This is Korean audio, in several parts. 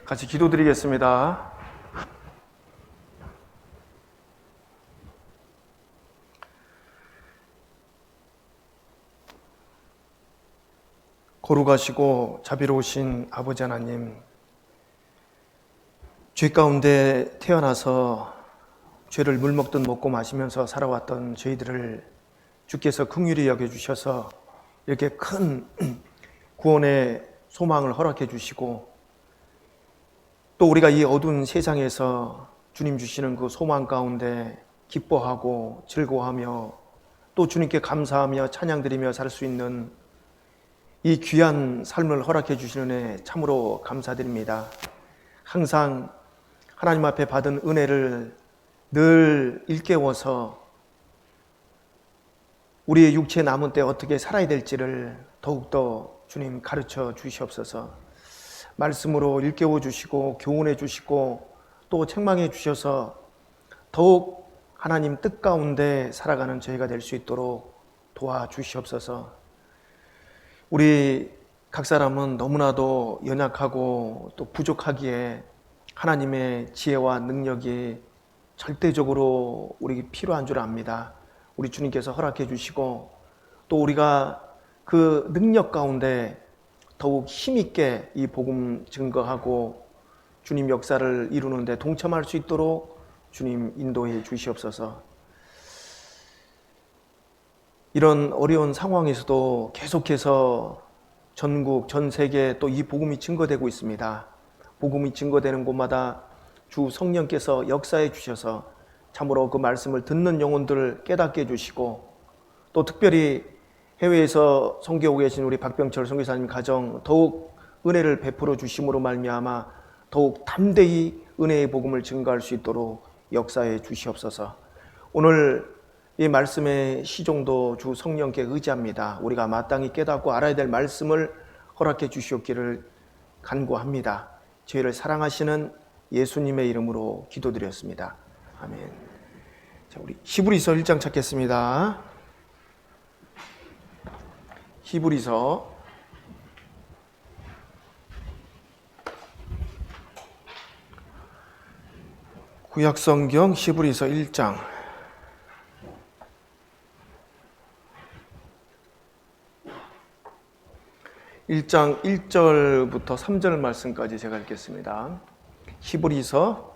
같이 기도드리겠습니다. 거룩하시고 자비로우신 아버지 하나님, 죄 가운데 태어나서 죄를 물먹듯 먹고 마시면서 살아왔던 저희들을 주께서 긍휼히 여겨주셔서 이렇게 큰 구원의 소망을 허락해 주시고, 또 우리가 이 어두운 세상에서 주님 주시는 그 소망 가운데 기뻐하고 즐거워하며 또 주님께 감사하며 찬양드리며 살 수 있는 이 귀한 삶을 허락해 주시는 은혜 참으로 감사드립니다. 항상 하나님 앞에 받은 은혜를 늘 일깨워서 우리의 육체 남은 때 어떻게 살아야 될지를 더욱더 주님 가르쳐 주시옵소서. 말씀으로 일깨워 주시고 교훈해 주시고 또 책망해 주셔서 더욱 하나님 뜻 가운데 살아가는 저희가 될 수 있도록 도와주시옵소서. 우리 각 사람은 너무나도 연약하고 또 부족하기에 하나님의 지혜와 능력이 절대적으로 우리에게 필요한 줄 압니다. 우리 주님께서 허락해 주시고 또 우리가 그 능력 가운데 더욱 힘있게 이 복음 증거하고 주님 역사를 이루는데 동참할 수 있도록 주님 인도해 주시옵소서. 이런 어려운 상황에서도 계속해서 전국, 전 세계에 또 이 복음이 증거되고 있습니다. 복음이 증거되는 곳마다 주 성령께서 역사해 주셔서 참으로 그 말씀을 듣는 영혼들을 깨닫게 해주시고, 또 특별히 해외에서 선교하고 계신 우리 박병철 선교사님 가정 더욱 은혜를 베풀어 주심으로 말미암아 더욱 담대히 은혜의 복음을 증거할 수 있도록 역사해 주시옵소서. 오늘 이 말씀의 시종도 주 성령께 의지합니다. 우리가 마땅히 깨닫고 알아야 될 말씀을 허락해 주시옵기를 간구합니다. 저희를 사랑하시는 예수님의 이름으로 기도드렸습니다. 아멘. 자, 우리 히브리서 1장 찾겠습니다. 히브리서 구약성경 히브리서 1장 1절부터 3절 말씀까지 제가 읽겠습니다. 히브리서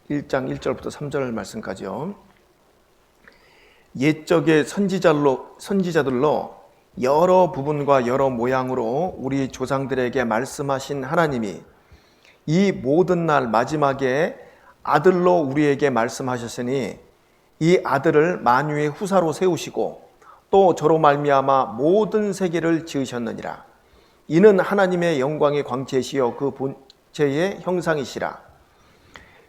1장 1절부터 3절 말씀까지요. 옛적의 선지자들로 여러 부분과 여러 모양으로 우리 조상들에게 말씀하신 하나님이 이 모든 날 마지막에 아들로 우리에게 말씀하셨으니 이 아들을 만유의 후사로 세우시고 또 저로 말미암아 모든 세계를 지으셨느니라. 이는 하나님의 영광의 광채시여 그 본체의 형상이시라.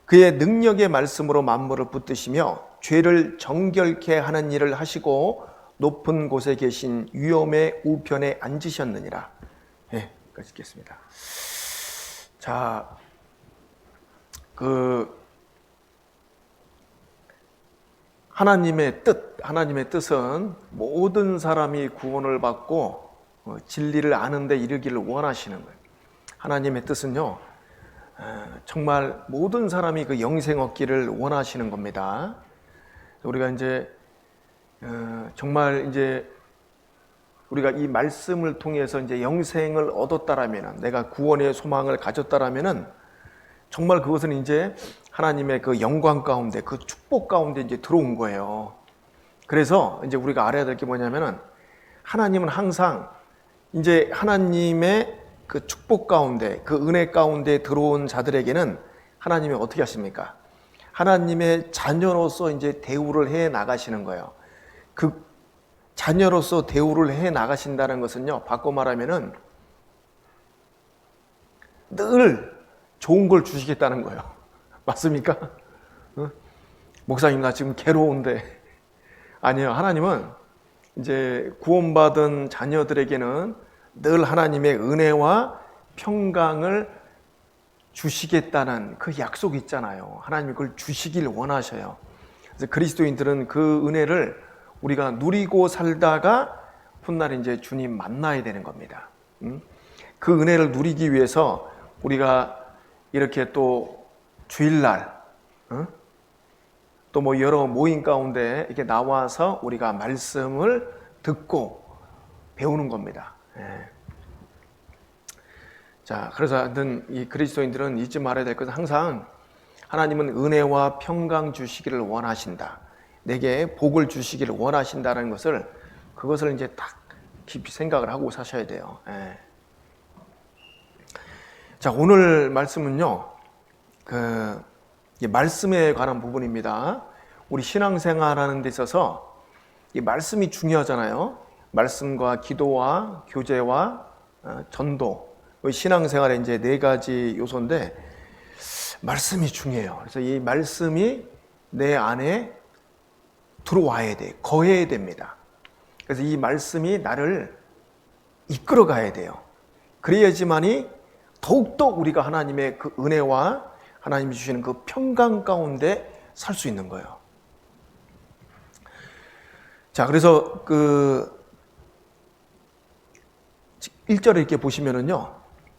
그의 능력의 말씀으로 만물을 붙드시며 죄를 정결케 하는 일을 하시고 높은 곳에 계신 위엄의 우편에 앉으셨느니라. 여기까지 읽겠습니다. 자, 하나님의 뜻은 모든 사람이 구원을 받고 진리를 아는 데 이르기를 원하시는 거예요. 하나님의 뜻은요, 정말 모든 사람이 그 영생 얻기를 원하시는 겁니다. 우리가 이제 정말 이제 우리가 이 말씀을 통해서 이제 영생을 얻었다라면은, 내가 구원의 소망을 가졌다라면은 정말 그것은 이제 하나님의 그 영광 가운데, 그 축복 가운데 이제 들어온 거예요. 그래서 이제 우리가 알아야 될 게 뭐냐면은, 하나님은 항상 이제 하나님의 그 축복 가운데, 그 은혜 가운데 들어온 자들에게는 하나님이 어떻게 하십니까? 하나님의 자녀로서 이제 대우를 해 나가시는 거예요. 그 자녀로서 대우를 해 나가신다는 것은요, 바꿔 말하면은 늘 좋은 걸 주시겠다는 거예요. 맞습니까? 목사님, 나 지금 괴로운데. 아니요. 하나님은 이제 구원받은 자녀들에게는 늘 하나님의 은혜와 평강을 주시겠다는 그 약속이 있잖아요. 하나님이 그걸 주시길 원하셔요. 그래서 그리스도인들은 그 은혜를 우리가 누리고 살다가 훗날 이제 주님 만나야 되는 겁니다. 그 은혜를 누리기 위해서 우리가 이렇게 또 주일날 또 뭐 여러 모임 가운데 이렇게 나와서 우리가 말씀을 듣고 배우는 겁니다. 자, 그래서 이 그리스도인들은 잊지 말아야 될 것은 항상 하나님은 은혜와 평강 주시기를 원하신다. 내게 복을 주시기를 원하신다는 것을 그것을 이제 딱 깊이 생각을 하고 사셔야 돼요. 자, 오늘 말씀은요, 말씀에 관한 부분입니다. 우리 신앙생활하는 데 있어서 이 말씀이 중요하잖아요. 말씀과 기도와 교제와 전도, 신앙생활의 이제 4가지 요소인데 말씀이 중요해요. 그래서 이 말씀이 내 안에 들어와야 돼, 거해야 됩니다. 그래서 이 말씀이 나를 이끌어 가야 돼요. 그래야지만이 더욱더 우리가 하나님의 그 은혜와 하나님이 주시는 그 평강 가운데 살 수 있는 거예요. 자, 그래서 1절에 이렇게 보시면은요,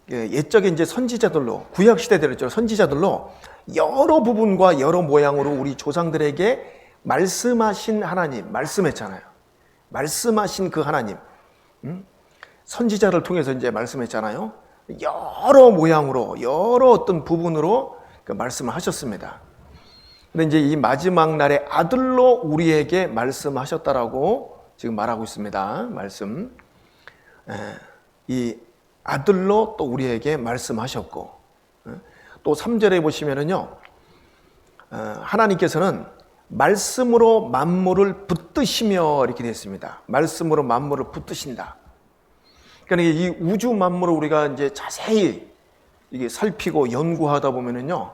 옛적에 이제 선지자들로, 구약시대들이죠. 선지자들로 여러 부분과 여러 모양으로 우리 조상들에게 말씀하신 하나님, 말씀했잖아요. 말씀하신 그 하나님, 선지자를 통해서 이제 말씀했잖아요. 여러 모양으로, 여러 어떤 부분으로 그 말씀을 하셨습니다. 근데 이제 이 마지막 날에 아들로 우리에게 말씀하셨다라고 지금 말하고 있습니다. 말씀. 이 아들로 또 우리에게 말씀하셨고, 또 3절에 보시면은요, 하나님께서는 말씀으로 만물을 붙드시며 이렇게 되어 있습니다. 말씀으로 만물을 붙드신다. 그러니까 이 우주 만물을 우리가 이제 자세히 이게 살피고 연구하다 보면은요,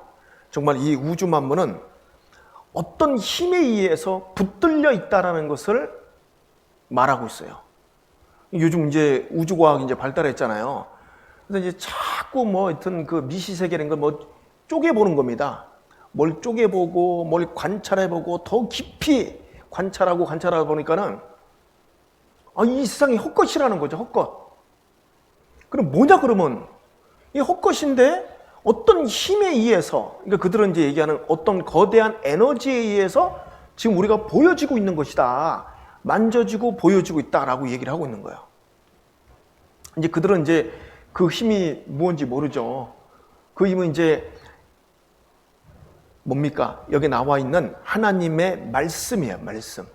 정말 이 우주 만물은 어떤 힘에 의해서 붙들려 있다라는 것을 말하고 있어요. 요즘 이제 우주과학이 이제 발달했잖아요. 그래서 이제 자꾸 뭐 하여튼 그 미시 세계라는 걸 뭐 쪼개보는 겁니다. 뭘 쪼개보고 뭘 관찰해보고 더 깊이 관찰하다 보니까는 이 세상이 헛것이라는 거죠. 헛것. 그럼 뭐냐 그러면 이 헛것인데 어떤 힘에 의해서, 그러니까 그들은 이제 얘기하는 어떤 거대한 에너지에 의해서 지금 우리가 보여지고 있는 것이다. 만져지고 보여지고 있다라고 얘기를 하고 있는 거예요. 이제 그들은 이제 그 힘이 뭔지 모르죠. 그 힘은 이제 뭡니까? 여기 나와 있는 하나님의 말씀이에요. 말씀.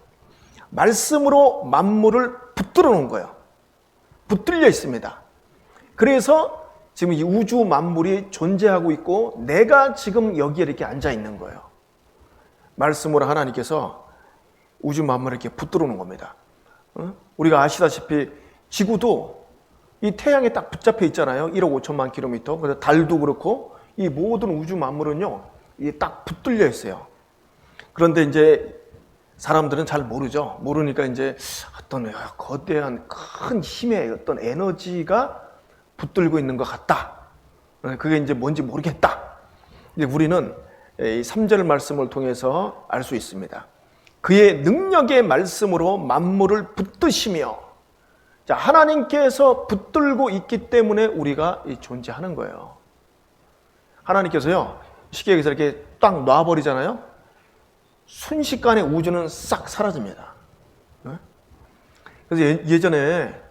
말씀으로 만물을 붙들어 놓은 거예요. 붙들려 있습니다. 그래서 지금 이 우주 만물이 존재하고 있고 내가 지금 여기에 이렇게 앉아 있는 거예요. 말씀으로 하나님께서 우주 만물을 이렇게 붙들어 놓은 겁니다. 우리가 아시다시피 지구도 이 태양에 딱 붙잡혀 있잖아요. 1억 5천만 킬로미터. 그래서 달도 그렇고 이 모든 우주 만물은요, 이게 딱 붙들려 있어요. 그런데 이제 사람들은 잘 모르죠. 모르니까 이제 어떤 거대한 큰 힘의 어떤 에너지가 붙들고 있는 것 같다. 그게 이제 뭔지 모르겠다. 이제 우리는 이 3절 말씀을 통해서 알 수 있습니다. 그의 능력의 말씀으로 만물을 붙드시며, 자, 하나님께서 붙들고 있기 때문에 우리가 존재하는 거예요. 하나님께서요, 쉽게 얘기해서 이렇게 딱 놔버리잖아요. 순식간에 우주는 싹 사라집니다. 그래서 예전에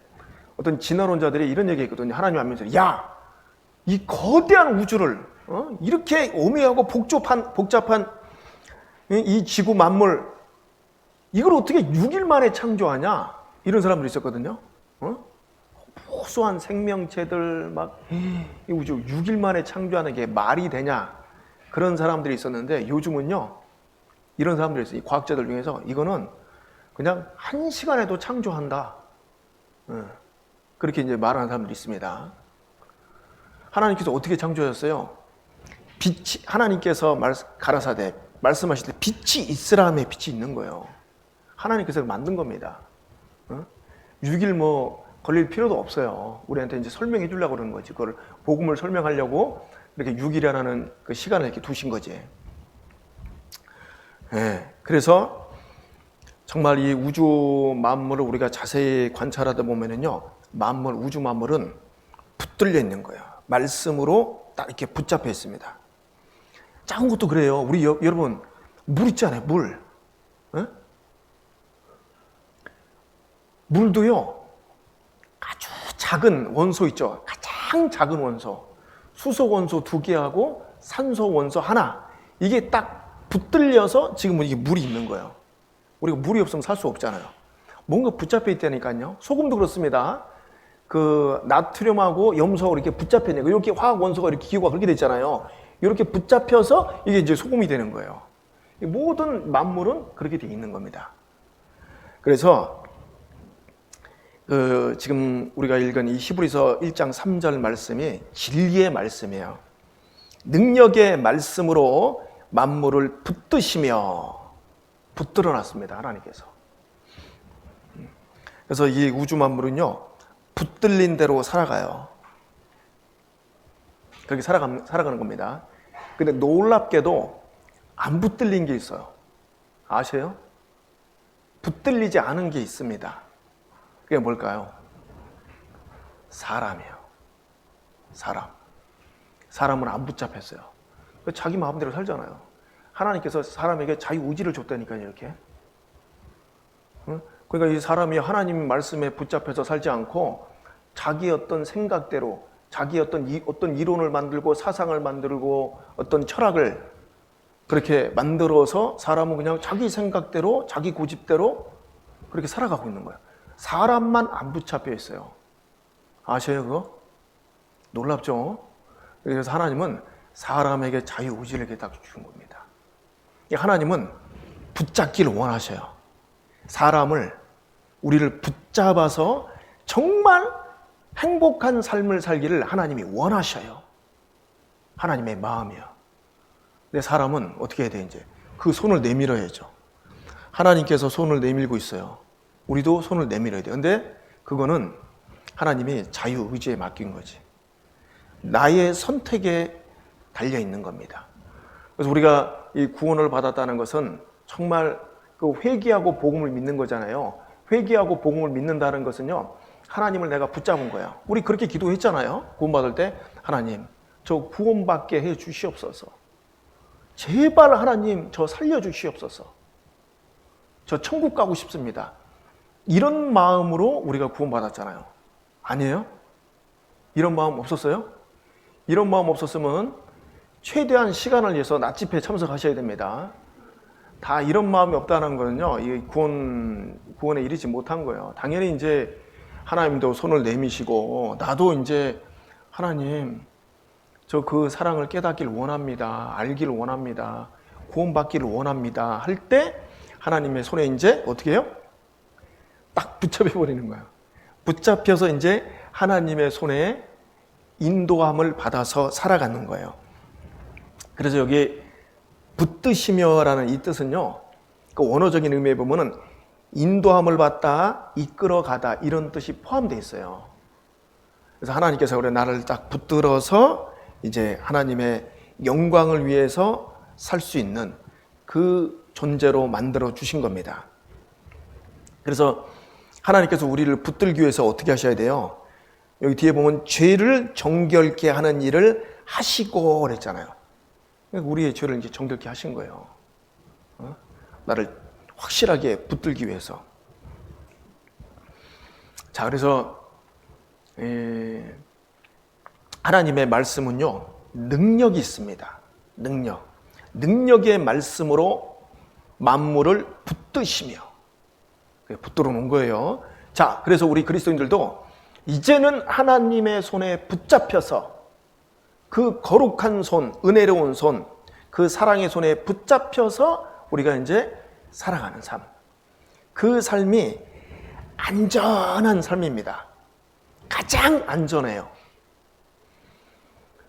어떤 진화론자들이 이런 얘기 했거든요. 하나님 하면서, 야, 이 거대한 우주를 이렇게 오묘하고 복잡한 이 지구 만물, 이걸 어떻게 6일 만에 창조하냐? 이런 사람들이 있었거든요. 무수한 생명체들 막 이 우주 6일 만에 창조하는 게 말이 되냐? 그런 사람들이 있었는데 요즘은요, 이런 사람들이 있어요. 이 과학자들 중에서 이거는 그냥 1시간에도 창조한다. 그렇게 이제 말하는 사람들이 있습니다. 하나님께서 어떻게 창조하셨어요? 빛이, 하나님께서 가라사대 말씀하실 때 빛이 있으라 함에 빛이 있는 거예요. 하나님께서 만든 겁니다. 6일 뭐 걸릴 필요도 없어요. 우리한테 이제 설명해 주려고 그러는 거지. 그걸 복음을 설명하려고 이렇게 6일이라는 그 시간을 이렇게 두신 거지. 네, 그래서 정말 이 우주 만물을 우리가 자세히 관찰하다 보면은요, 우주 만물은 붙들려 있는 거예요. 말씀으로 딱 이렇게 붙잡혀 있습니다. 작은 것도 그래요. 우리 여러분 물 있잖아요. 물. 에? 물도요. 아주 작은 원소 있죠. 가장 작은 원소. 수소 원소 2개하고 산소 원소 하나. 이게 딱 붙들려서 지금은 이게 물이 있는 거예요. 우리가 물이 없으면 살 수 없잖아요. 뭔가 붙잡혀 있다니까요. 소금도 그렇습니다. 그 나트륨하고 염소하고 이렇게 붙잡혀 있는 거. 이렇게 화학 원소가 이렇게 기호가 그렇게 돼 있잖아요. 이렇게 붙잡혀서 이게 이제 소금이 되는 거예요. 모든 만물은 그렇게 돼 있는 겁니다. 그래서 지금 우리가 읽은 이 히브리서 1장 3절 말씀이 진리의 말씀이에요. 능력의 말씀으로 만물을 붙드시며 붙들어 놨습니다. 하나님께서. 그래서 이 우주 만물은요, 붙들린 대로 살아가요. 그렇게 살아가는 겁니다. 근데 놀랍게도 안 붙들린 게 있어요. 아세요? 붙들리지 않은 게 있습니다. 그게 뭘까요? 사람이에요. 사람은 안 붙잡혔어요. 자기 마음대로 살잖아요. 하나님께서 사람에게 자유의지를 줬다니까요, 이렇게. 그러니까 이 사람이 하나님 말씀에 붙잡혀서 살지 않고 자기 어떤 생각대로, 자기 어떤 이론을 만들고 사상을 만들고 어떤 철학을 그렇게 만들어서 사람은 그냥 자기 생각대로, 자기 고집대로 그렇게 살아가고 있는 거예요. 사람만 안 붙잡혀 있어요. 아셔요, 그거? 놀랍죠? 그래서 하나님은 사람에게 자유의지를 이렇게 딱 주신 겁니다. 하나님은 붙잡기를 원하셔요. 사람을, 우리를 붙잡아서 정말 행복한 삶을 살기를 하나님이 원하셔요. 하나님의 마음이요. 근데 사람은 어떻게 해야 돼, 이제? 그 손을 내밀어야죠. 하나님께서 손을 내밀고 있어요. 우리도 손을 내밀어야 돼요. 근데 그거는 하나님이 자유의지에 맡긴 거지. 나의 선택에 달려 있는 겁니다. 그래서 우리가 이 구원을 받았다는 것은 정말 그 회개하고 복음을 믿는 거잖아요. 회개하고 복음을 믿는다는 것은요, 하나님을 내가 붙잡은 거야. 우리 그렇게 기도했잖아요. 구원받을 때, 하나님, 저 구원받게 해 주시옵소서. 제발 하나님, 저 살려주시옵소서. 저 천국 가고 싶습니다. 이런 마음으로 우리가 구원받았잖아요. 아니에요? 이런 마음 없었어요? 이런 마음 없었으면 최대한 시간을 위해서 낮집회에 참석하셔야 됩니다. 다 이런 마음이 없다는 거는요, 이 구원에 이르지 못한 거예요. 당연히 이제 하나님도 손을 내미시고, 나도 이제 하나님, 저 그 사랑을 깨닫기를 원합니다. 알기를 원합니다. 구원받기를 원합니다. 할 때 하나님의 손에 이제 어떻게 해요? 딱 붙잡혀버리는 거예요. 붙잡혀서 이제 하나님의 손에 인도함을 받아서 살아가는 거예요. 그래서 여기 붙드시며라는 이 뜻은요, 그 원어적인 의미에 보면은 인도함을 받다, 이끌어가다 이런 뜻이 포함되어 있어요. 그래서 하나님께서 그래 나를 딱 붙들어서 이제 하나님의 영광을 위해서 살 수 있는 그 존재로 만들어 주신 겁니다. 그래서 하나님께서 우리를 붙들기 위해서 어떻게 하셔야 돼요? 여기 뒤에 보면 죄를 정결케 하는 일을 하시고 그랬잖아요. 우리의 죄를 이제 정결케 하신 거예요. 나를 확실하게 붙들기 위해서. 자, 그래서 하나님의 말씀은요, 능력이 있습니다. 능력의 말씀으로 만물을 붙드시며 붙들어 놓은 거예요. 자, 그래서 우리 그리스도인들도 이제는 하나님의 손에 붙잡혀서 그 거룩한 손, 은혜로운 손, 그 사랑의 손에 붙잡혀서 우리가 이제 살아가는 삶. 그 삶이 안전한 삶입니다. 가장 안전해요.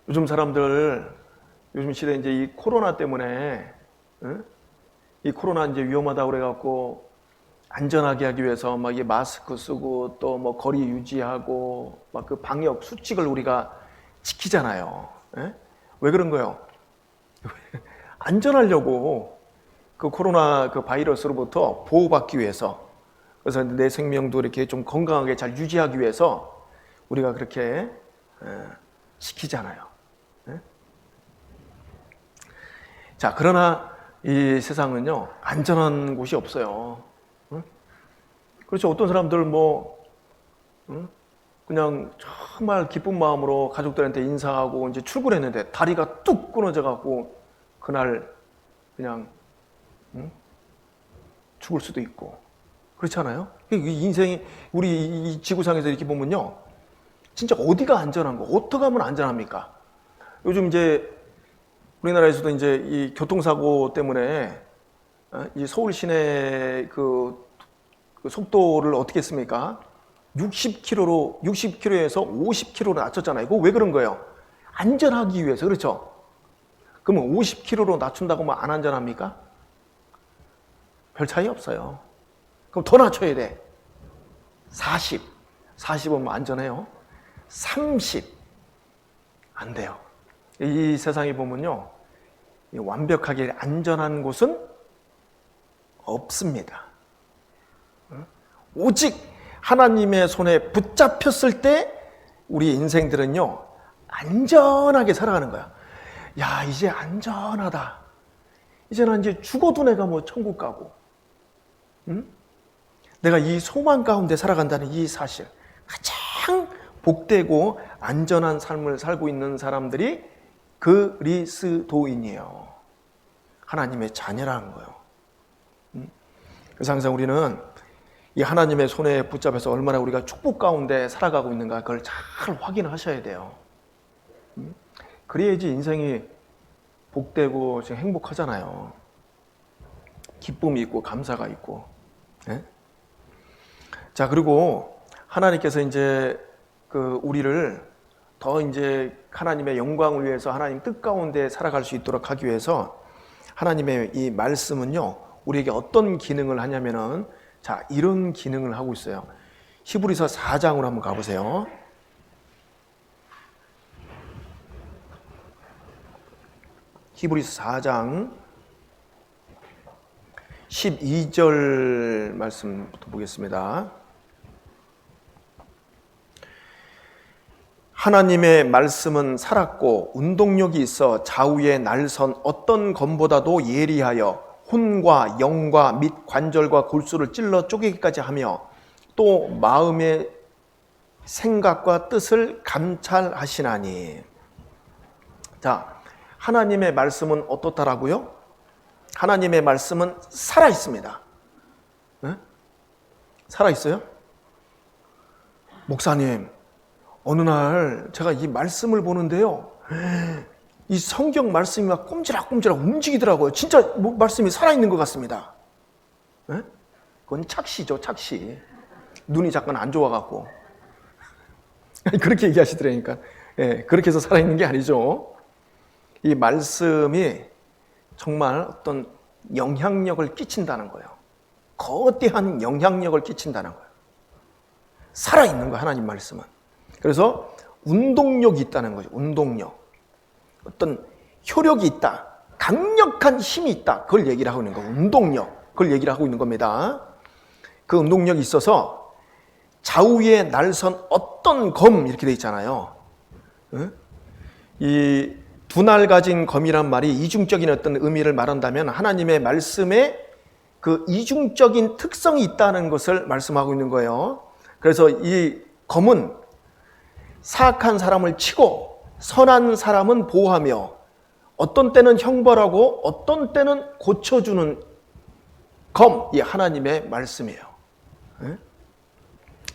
요즘 사람들, 요즘 시대 이제 이 코로나 때문에, 이 코로나 이제 위험하다고 그래갖고 안전하게 하기 위해서 막 이 마스크 쓰고 또 뭐 거리 유지하고 막 그 방역 수칙을 우리가 지키잖아요. 왜 그런 거예요? 안전하려고, 그 코로나 그 바이러스로부터 보호받기 위해서, 그래서 내 생명도 이렇게 좀 건강하게 잘 유지하기 위해서 우리가 그렇게 시키잖아요. 자, 그러나 이 세상은요, 안전한 곳이 없어요. 응? 그렇죠. 어떤 사람들 응? 그냥 정말 기쁜 마음으로 가족들한테 인사하고 이제 출근했는데 다리가 뚝 끊어져 갖고 그날 그냥 죽을 수도 있고. 그렇지 않아요? 이 인생이, 우리 이 지구상에서 이렇게 보면요, 진짜 어디가 안전한 거, 어떻게 하면 안전합니까? 요즘 이제 우리나라에서도 이제 이 교통사고 때문에 이 서울 시내 그 속도를 어떻게 했습니까? 60km에서 50km로 낮췄잖아요. 그거 왜 그런 거예요? 안전하기 위해서. 그렇죠? 그러면 50km로 낮춘다고 하면 안 안전합니까? 별 차이 없어요. 그럼 더 낮춰야 돼. 40이면 안전해요. 30, 안 돼요. 이 세상에 보면요, 완벽하게 안전한 곳은 없습니다. 오직 하나님의 손에 붙잡혔을 때 우리 인생들은요, 안전하게 살아가는 거야. 야, 이제 안전하다. 이제 난 이제 죽어도 내가 뭐 천국 가고, 응? 내가 이 소망 가운데 살아간다는 이 사실, 가장 복되고 안전한 삶을 살고 있는 사람들이 그리스도인이에요. 하나님의 자녀라는 거예요. 그래서 항상 우리는 이 하나님의 손에 붙잡혀서 얼마나 우리가 축복 가운데 살아가고 있는가, 그걸 잘 확인하셔야 돼요. 그래야지 인생이 복되고 행복하잖아요. 기쁨이 있고 감사가 있고. 네? 자, 그리고 하나님께서 이제 우리를 더 이제 하나님의 영광을 위해서 하나님 뜻 가운데 살아갈 수 있도록 하기 위해서 하나님의 이 말씀은요, 우리에게 어떤 기능을 하냐면은, 자, 이런 기능을 하고 있어요. 히브리서 4장으로 한번 가보세요. 히브리서 4장 12절 말씀부터 보겠습니다. 하나님의 말씀은 살았고 운동력이 있어 좌우에 날선 어떤 검보다도 예리하여 혼과 영과 및 관절과 골수를 찔러 쪼개기까지 하며 또 마음의 생각과 뜻을 감찰하시나니. 자, 하나님의 말씀은 어떻다라고요? 하나님의 말씀은 살아있습니다. 네? 살아있어요? 목사님, 어느 날 제가 이 말씀을 보는데요, 이 성경 말씀이 막 꼼지락꼼지락 움직이더라고요. 진짜 말씀이 살아있는 것 같습니다. 네? 그건 착시죠, 착시. 눈이 잠깐 안 좋아갖고. 그렇게 얘기하시더라니까. 예, 그렇게 해서 살아있는 게 아니죠. 이 말씀이 정말 어떤 영향력을 끼친다는 거예요. 거대한 영향력을 끼친다는 거예요. 살아있는 거예요, 하나님 말씀은. 그래서 운동력이 있다는 거죠. 운동력. 어떤 효력이 있다. 강력한 힘이 있다. 그걸 얘기를 하고 있는 거예요. 운동력. 그걸 얘기를 하고 있는 겁니다. 그 운동력이 있어서 좌우에 날선 어떤 검, 이렇게 돼 있잖아요. 이 두 날 가진 검이란 말이 이중적인 어떤 의미를 말한다면 하나님의 말씀에 그 이중적인 특성이 있다는 것을 말씀하고 있는 거예요. 그래서 이 검은 사악한 사람을 치고 선한 사람은 보호하며 어떤 때는 형벌하고 어떤 때는 고쳐주는 검, 이 하나님의 말씀이에요.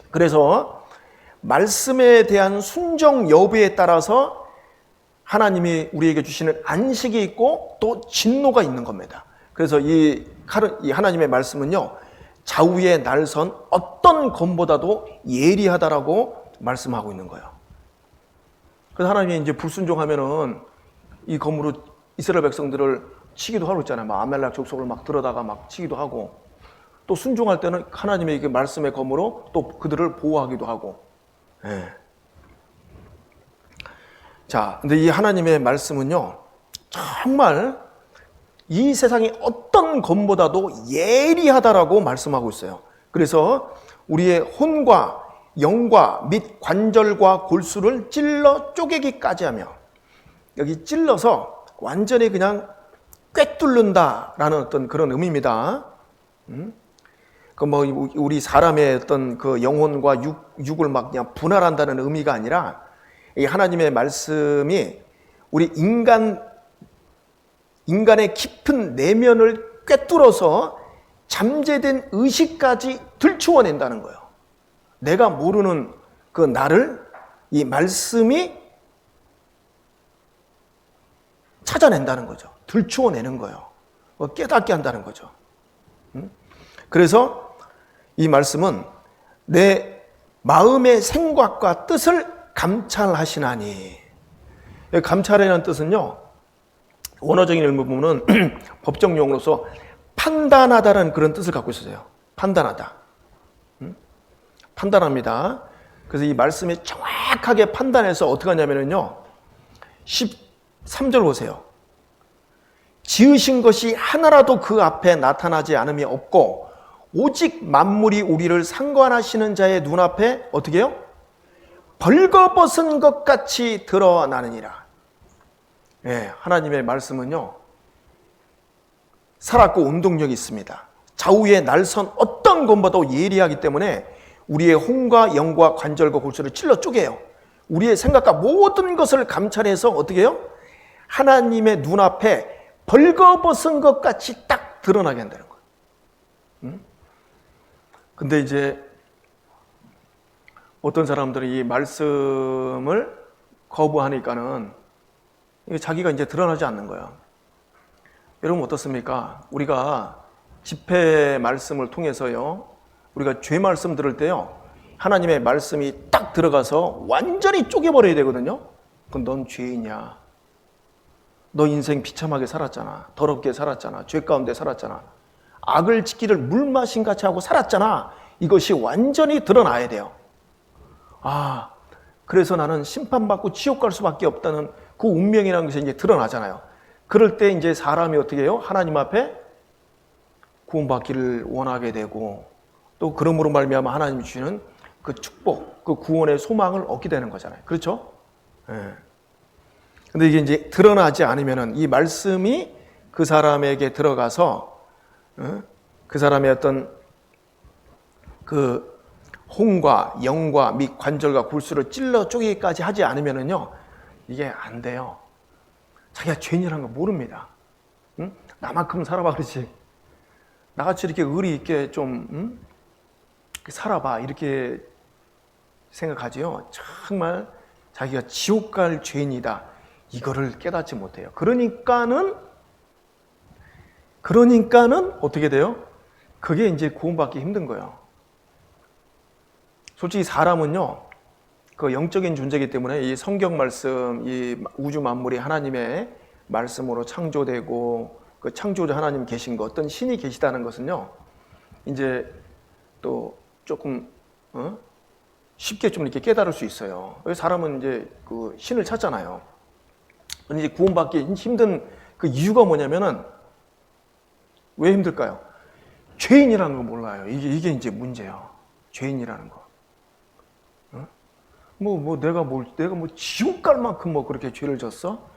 그래서 말씀에 대한 순종 여부에 따라서 하나님이 우리에게 주시는 안식이 있고 또 진노가 있는 겁니다. 그래서 이 하나님의 말씀은요, 좌우에 날선 어떤 검보다도 예리하다라고 말씀하고 있는 거예요. 그래서 하나님이 이제 불순종하면은 이 검으로 이스라엘 백성들을 치기도 하고 있잖아요. 막 아말렉 족속을 막 들어다가 막 치기도 하고, 또 순종할 때는 하나님의 그 말씀의 검으로 또 그들을 보호하기도 하고. 예. 자, 근데 이 하나님의 말씀은요, 정말 이 세상의 어떤 검보다도 예리하다라고 말씀하고 있어요. 그래서 우리의 혼과 영과 및 관절과 골수를 찔러 쪼개기까지 하며, 여기 찔러서 완전히 그냥 꿰뚫는다라는 어떤 그런 의미입니다. 그 뭐 우리 사람의 어떤 그 영혼과 육을 막 그냥 분할한다는 의미가 아니라 이 하나님의 말씀이 우리 인간의 깊은 내면을 꿰뚫어서 잠재된 의식까지 들추어낸다는 거예요. 내가 모르는 그 나를 이 말씀이 찾아낸다는 거죠. 들추어내는 거예요. 깨닫게 한다는 거죠. 그래서 이 말씀은 내 마음의 생각과 뜻을 감찰하시나니. 감찰이라는 뜻은요, 원어적인 의미 보면은 법정 용어로서 판단하다라는 그런 뜻을 갖고 있어요. 판단하다. 판단합니다. 그래서 이 말씀이 정확하게 판단해서 어떻게 하냐면요, 13절 보세요. 지으신 것이 하나라도 그 앞에 나타나지 않음이 없고 오직 만물이 우리를 상관하시는 자의 눈앞에 어떻게 해요? 벌거벗은 것 같이 드러나느니라. 예, 하나님의 말씀은요, 살았고 운동력이 있습니다. 좌우의 날선 어떤 것보다도 예리하기 때문에 우리의 혼과 영과 관절과 골수를 찔러 쪼개요. 우리의 생각과 모든 것을 감찰해서 어떻게 해요? 하나님의 눈앞에 벌거벗은 것 같이 딱 드러나게 한다는 거예요. 근데 이제 어떤 사람들이 이 말씀을 거부하니까는 자기가 이제 드러나지 않는 거예요. 여러분 어떻습니까? 우리가 집회 말씀을 통해서요, 우리가 죄 말씀 들을 때요, 하나님의 말씀이 딱 들어가서 완전히 쪼개버려야 되거든요. 그럼 넌 죄인이야. 너 인생 비참하게 살았잖아. 더럽게 살았잖아. 죄 가운데 살았잖아. 악을 짓기를 물 마신 같이 하고 살았잖아. 이것이 완전히 드러나야 돼요. 아, 그래서 나는 심판받고 지옥 갈 수밖에 없다는 그 운명이라는 것이 이제 드러나잖아요. 그럴 때 이제 사람이 어떻게 해요? 하나님 앞에 구원받기를 원하게 되고, 또 그러므로 말미암아 하나님이 주시는 그 축복, 그 구원의 소망을 얻게 되는 거잖아요. 그렇죠? 예. 근데 이게 이제 드러나지 않으면은 이 말씀이 그 사람에게 들어가서 그 사람의 어떤 그 혼과 영과 및 관절과 골수를 찔러 쪼개기까지 하지 않으면은요, 이게 안 돼요. 자기가 죄인이라는 거 모릅니다. 응? 나만큼 살아봐 그러지. 나같이 이렇게 의리 있게 좀 살아봐 이렇게 생각하지요. 정말 자기가 지옥 갈 죄인이다, 이거를 깨닫지 못해요. 그러니까는 어떻게 돼요? 그게 이제 구원받기 힘든 거예요. 솔직히 사람은요, 그 영적인 존재이기 때문에 이 성경 말씀, 이 우주 만물이 하나님의 말씀으로 창조되고 그 창조자 하나님 계신 것, 어떤 신이 계시다는 것은요, 이제 또 조금 쉽게 좀 이렇게 깨달을 수 있어요. 사람은 이제 그 신을 찾잖아요. 근데 이제 구원받기 힘든 그 이유가 뭐냐면은, 왜 힘들까요? 죄인이라는 거 몰라요. 이게 이제 문제예요. 죄인이라는 거. 내가 지옥 갈 만큼 그렇게 죄를 졌어?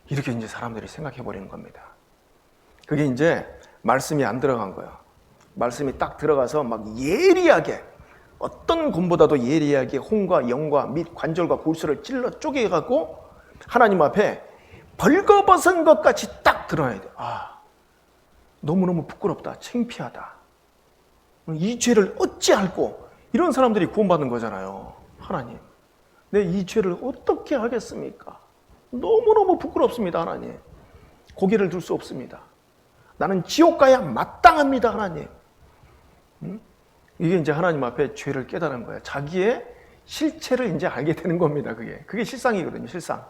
이렇게 이제 사람들이 생각해 버리는 겁니다. 그게 이제 말씀이 안 들어간 거예요. 말씀이 딱 들어가서 막 예리하게, 어떤 곰보다도 예리하게 혼과 영과 및 관절과 골수를 찔러 쪼개갖고 하나님 앞에 벌거벗은 것 같이 딱 드러나야 돼. 아, 너무너무 부끄럽다, 창피하다. 이 죄를 어찌 알고, 이런 사람들이 구원받는 거잖아요. 하나님, 내 이 죄를 어떻게 하겠습니까? 너무너무 부끄럽습니다, 하나님. 고개를 들 수 없습니다. 나는 지옥 가야 마땅합니다, 하나님. 이게 이제 하나님 앞에 죄를 깨달은 거예요. 자기의 실체를 이제 알게 되는 겁니다. 그게 실상이거든요, 실상.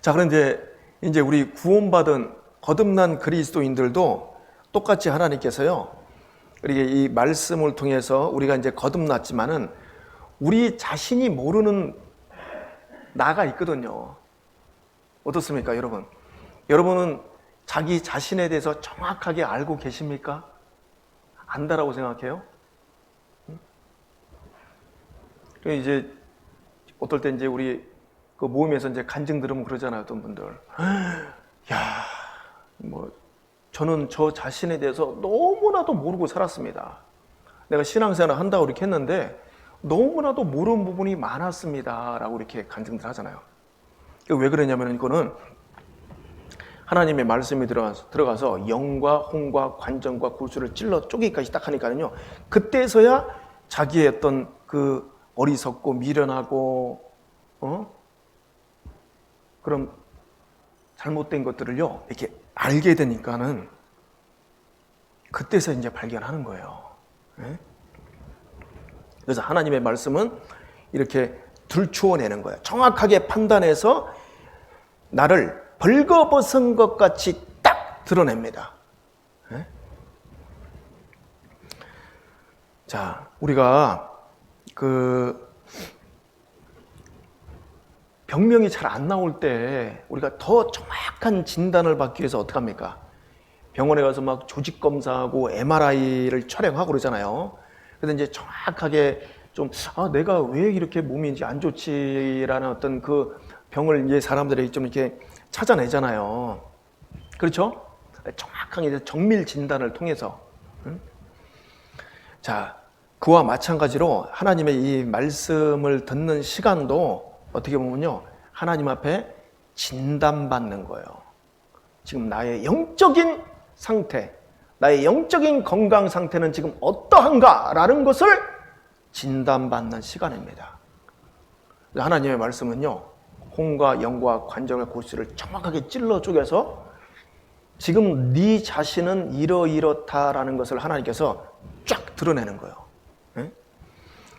자, 그런데 이제 우리 구원받은 거듭난 그리스도인들도 똑같이 하나님께서요, 우리 이 말씀을 통해서 우리가 이제 거듭났지만은 우리 자신이 모르는 나가 있거든요. 어떻습니까, 여러분? 여러분은 자기 자신에 대해서 정확하게 알고 계십니까? 안다라고 생각해요? 이제 어떨 때 이제 우리 그 모임에서 이제 간증 들으면 그러잖아요, 어떤 분들. 야, 뭐 저는 저 자신에 대해서 너무나도 모르고 살았습니다. 내가 신앙생활을 한다고 이렇게 했는데 너무나도 모르는 부분이 많았습니다. 라고 이렇게 간증들 하잖아요. 왜 그러냐면 이거는 하나님의 말씀이 들어가서 영과 홍과 관정과 골수를 찔러 쪼개기까지 딱 하니까요. 그때서야 자기의 어떤 그 어리석고 미련하고 그럼 잘못된 것들을요 이렇게 알게 되니까는 그때서 이제 발견하는 거예요. 네? 그래서 하나님의 말씀은 이렇게 들추어내는 거예요. 정확하게 판단해서 나를 벌거벗은 것 같이 딱 드러냅니다. 네? 자, 우리가 그 병명이 잘 안 나올 때 우리가 더 정확한 진단을 받기 위해서 어떻게 합니까? 병원에 가서 막 조직 검사하고 MRI를 촬영하고 그러잖아요. 그래서 이제 정확하게 좀 내가 왜 이렇게 몸이 이제 안 좋지라는 어떤 그 병을 이제 사람들이 좀 이렇게 찾아내잖아요. 그렇죠? 정확하게 정밀 진단을 통해서. 자, 그와 마찬가지로 하나님의 이 말씀을 듣는 시간도 어떻게 보면요, 하나님 앞에 진단받는 거예요. 지금 나의 영적인 상태, 나의 영적인 건강 상태는 지금 어떠한가라는 것을 진단받는 시간입니다. 하나님의 말씀은요, 홍과 영과 관정과 골수를 정확하게 찔러 쪼개서 지금 네 자신은 이렇다라는 것을 하나님께서 쫙 드러내는 거예요. 네?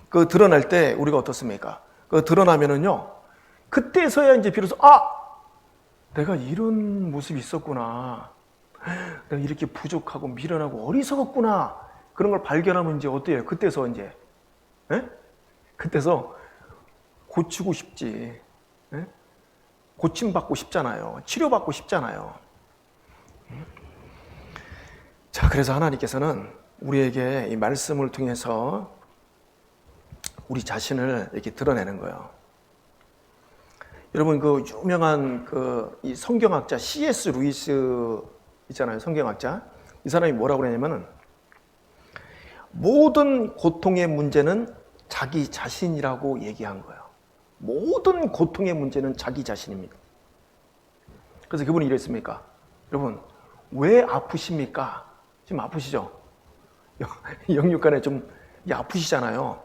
그 드러낼 때 우리가 어떻습니까? 그 드러나면은요, 그때서야 이제 비로소 내가 이런 모습이 있었구나. 내가 이렇게 부족하고 미련하고 어리석었구나. 그런 걸 발견하면 이제 어때요? 그때서 이제 그때서 고치고 싶지. 고침받고 싶잖아요. 치료받고 싶잖아요. 자, 그래서 하나님께서는 우리에게 이 말씀을 통해서 우리 자신을 이렇게 드러내는 거예요. 여러분, 그 유명한 이 성경학자 C.S. 루이스 있잖아요. 성경학자. 이 사람이 뭐라고 그러냐면은 모든 고통의 문제는 자기 자신이라고 얘기한 거예요. 모든 고통의 문제는 자기 자신입니다. 그래서 그분이 이랬습니까? 여러분, 왜 아프십니까? 지금 아프시죠? 영육간에 좀 아프시잖아요.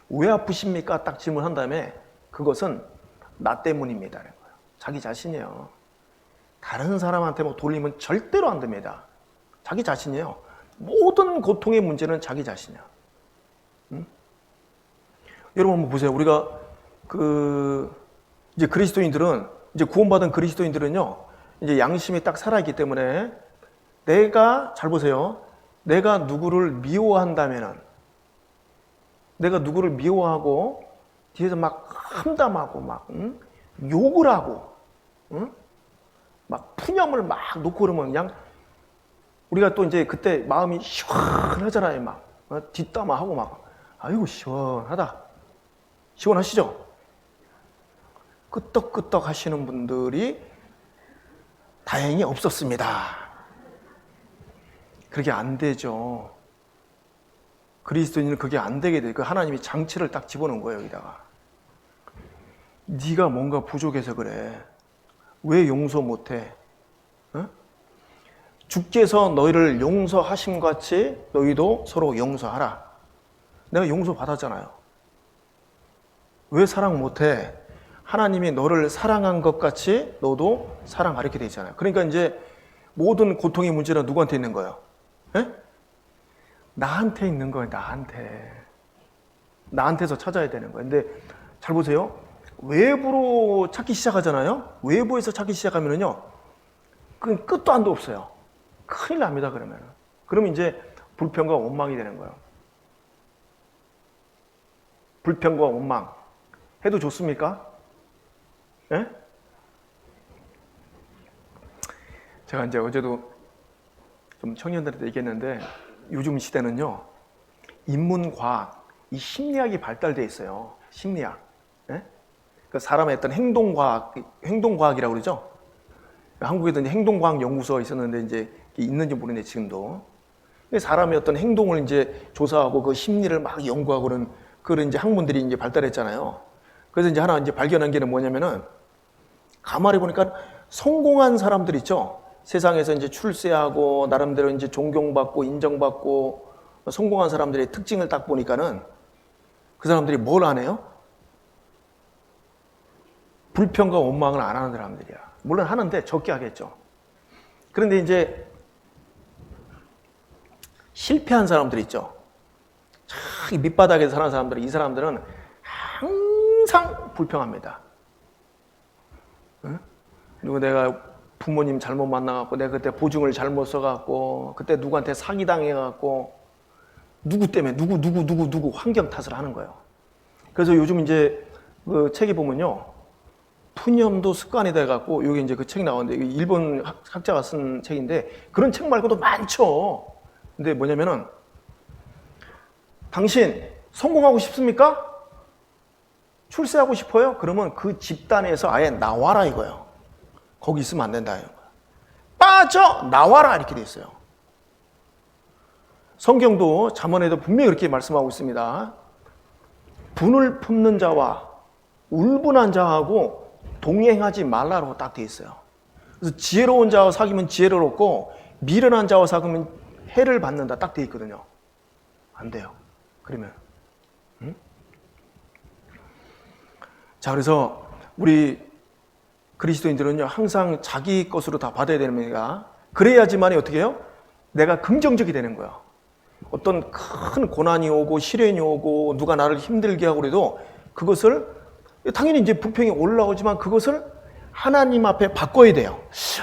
왜 아프십니까? 딱 질문한 다음에 그것은 나 때문입니다. 자기 자신이에요. 다른 사람한테 뭐 돌리면 절대로 안 됩니다. 자기 자신이에요. 모든 고통의 문제는 자기 자신이야. 여러분 한번 보세요. 우리가 이제 그리스도인들은, 이제 구원받은 그리스도인들은요, 이제 양심이 딱 살아있기 때문에 잘 보세요. 내가 누구를 미워한다면은, 내가 누구를 미워하고 뒤에서 막 함담하고 막 욕을 하고 막 푸념을 막 놓고 그러면 그냥 우리가 또 이제 그때 마음이 시원하잖아요. 막 뒷담화하고 막 아이고 시원하다. 시원하시죠? 끄떡끄떡 하시는 분들이 다행히 없었습니다. 그렇게 안 되죠. 그리스도인은 그게 안 되게 돼요. 그 하나님이 장치를 딱 집어넣은 거예요, 여기다가. 네가 뭔가 부족해서 그래. 왜 용서 못해? 주께서 너희를 용서하심 같이 너희도 서로 용서하라. 내가 용서 받았잖아요. 왜 사랑 못해? 하나님이 너를 사랑한 것 같이 너도 사랑하라 이렇게 돼 있잖아요. 그러니까 이제 모든 고통의 문제는 누구한테 있는 거예요? 나한테 있는 거예요. 나한테서 찾아야 되는 거예요. 근데 잘 보세요. 외부로 찾기 시작하잖아요. 외부에서 찾기 시작하면은요, 그 끝도 안도 없어요. 큰일 납니다. 그러면 이제 불평과 원망이 되는 거예요. 불평과 원망 해도 좋습니까? 예? 제가 이제 어제도 좀 청년들한테 얘기했는데 요즘 시대는요, 인문과학, 이 심리학이 발달돼 있어요. 심리학. 예? 그 사람의 어떤 행동과학이라고 그러죠. 한국에도 이제 행동과학 연구소가 있었는데 이제 있는지 모르겠네 지금도. 사람의 어떤 행동을 이제 조사하고 그 심리를 막 연구하고 그런 이제 학문들이 이제 발달했잖아요. 그래서 이제 하나 이제 발견한 게 뭐냐면은 가만히 보니까 성공한 사람들 있죠. 세상에서 이제 출세하고 나름대로 이제 존경받고 인정받고 성공한 사람들의 특징을 딱 보니까는 그 사람들이 뭘 안 해요? 불평과 원망을 안 하는 사람들이야. 물론 하는데 적게 하겠죠. 그런데 이제 실패한 사람들 있죠. 참 밑바닥에서 사는 사람들은, 이 사람들은 항상 불평합니다. 응? 그리고 내가 부모님 잘못 만나갖고 내가 그때 보증을 잘못 써갖고 그때 누구한테 사기당해갖고 누구 때문에 누구 환경 탓을 하는 거예요. 그래서 요즘 이제 그 책에 보면요, 푸념도 습관이 돼갖고 여기 이제 그 책 나오는데 일본 학자가 쓴 책인데 그런 책 말고도 많죠. 근데 뭐냐면은 당신 성공하고 싶습니까? 출세하고 싶어요? 그러면 그 집단에서 아예 나와라 이거예요. 거기 있으면 안 된다. 빠져 나와라 이렇게 돼 있어요. 성경도 잠언에도 분명히 그렇게 말씀하고 있습니다. 분을 품는 자와 울분한 자하고 동행하지 말라고 딱 돼 있어요. 그래서 지혜로운 자와 사귀면 지혜를 얻고 미련한 자와 사귀면 해를 받는다 딱 돼 있거든요. 안 돼요. 그러면 응? 자, 그래서 우리 그리스도인들은요 항상 자기 것으로 다 받아야 됩니다. 그래야지만이 어떻게 해요? 내가 긍정적이 되는 거예요. 어떤 큰 고난이 오고 시련이 오고 누가 나를 힘들게 하고 그래도 그것을 당연히 이제 불평이 올라오지만 그것을 하나님 앞에 바꿔야 돼요.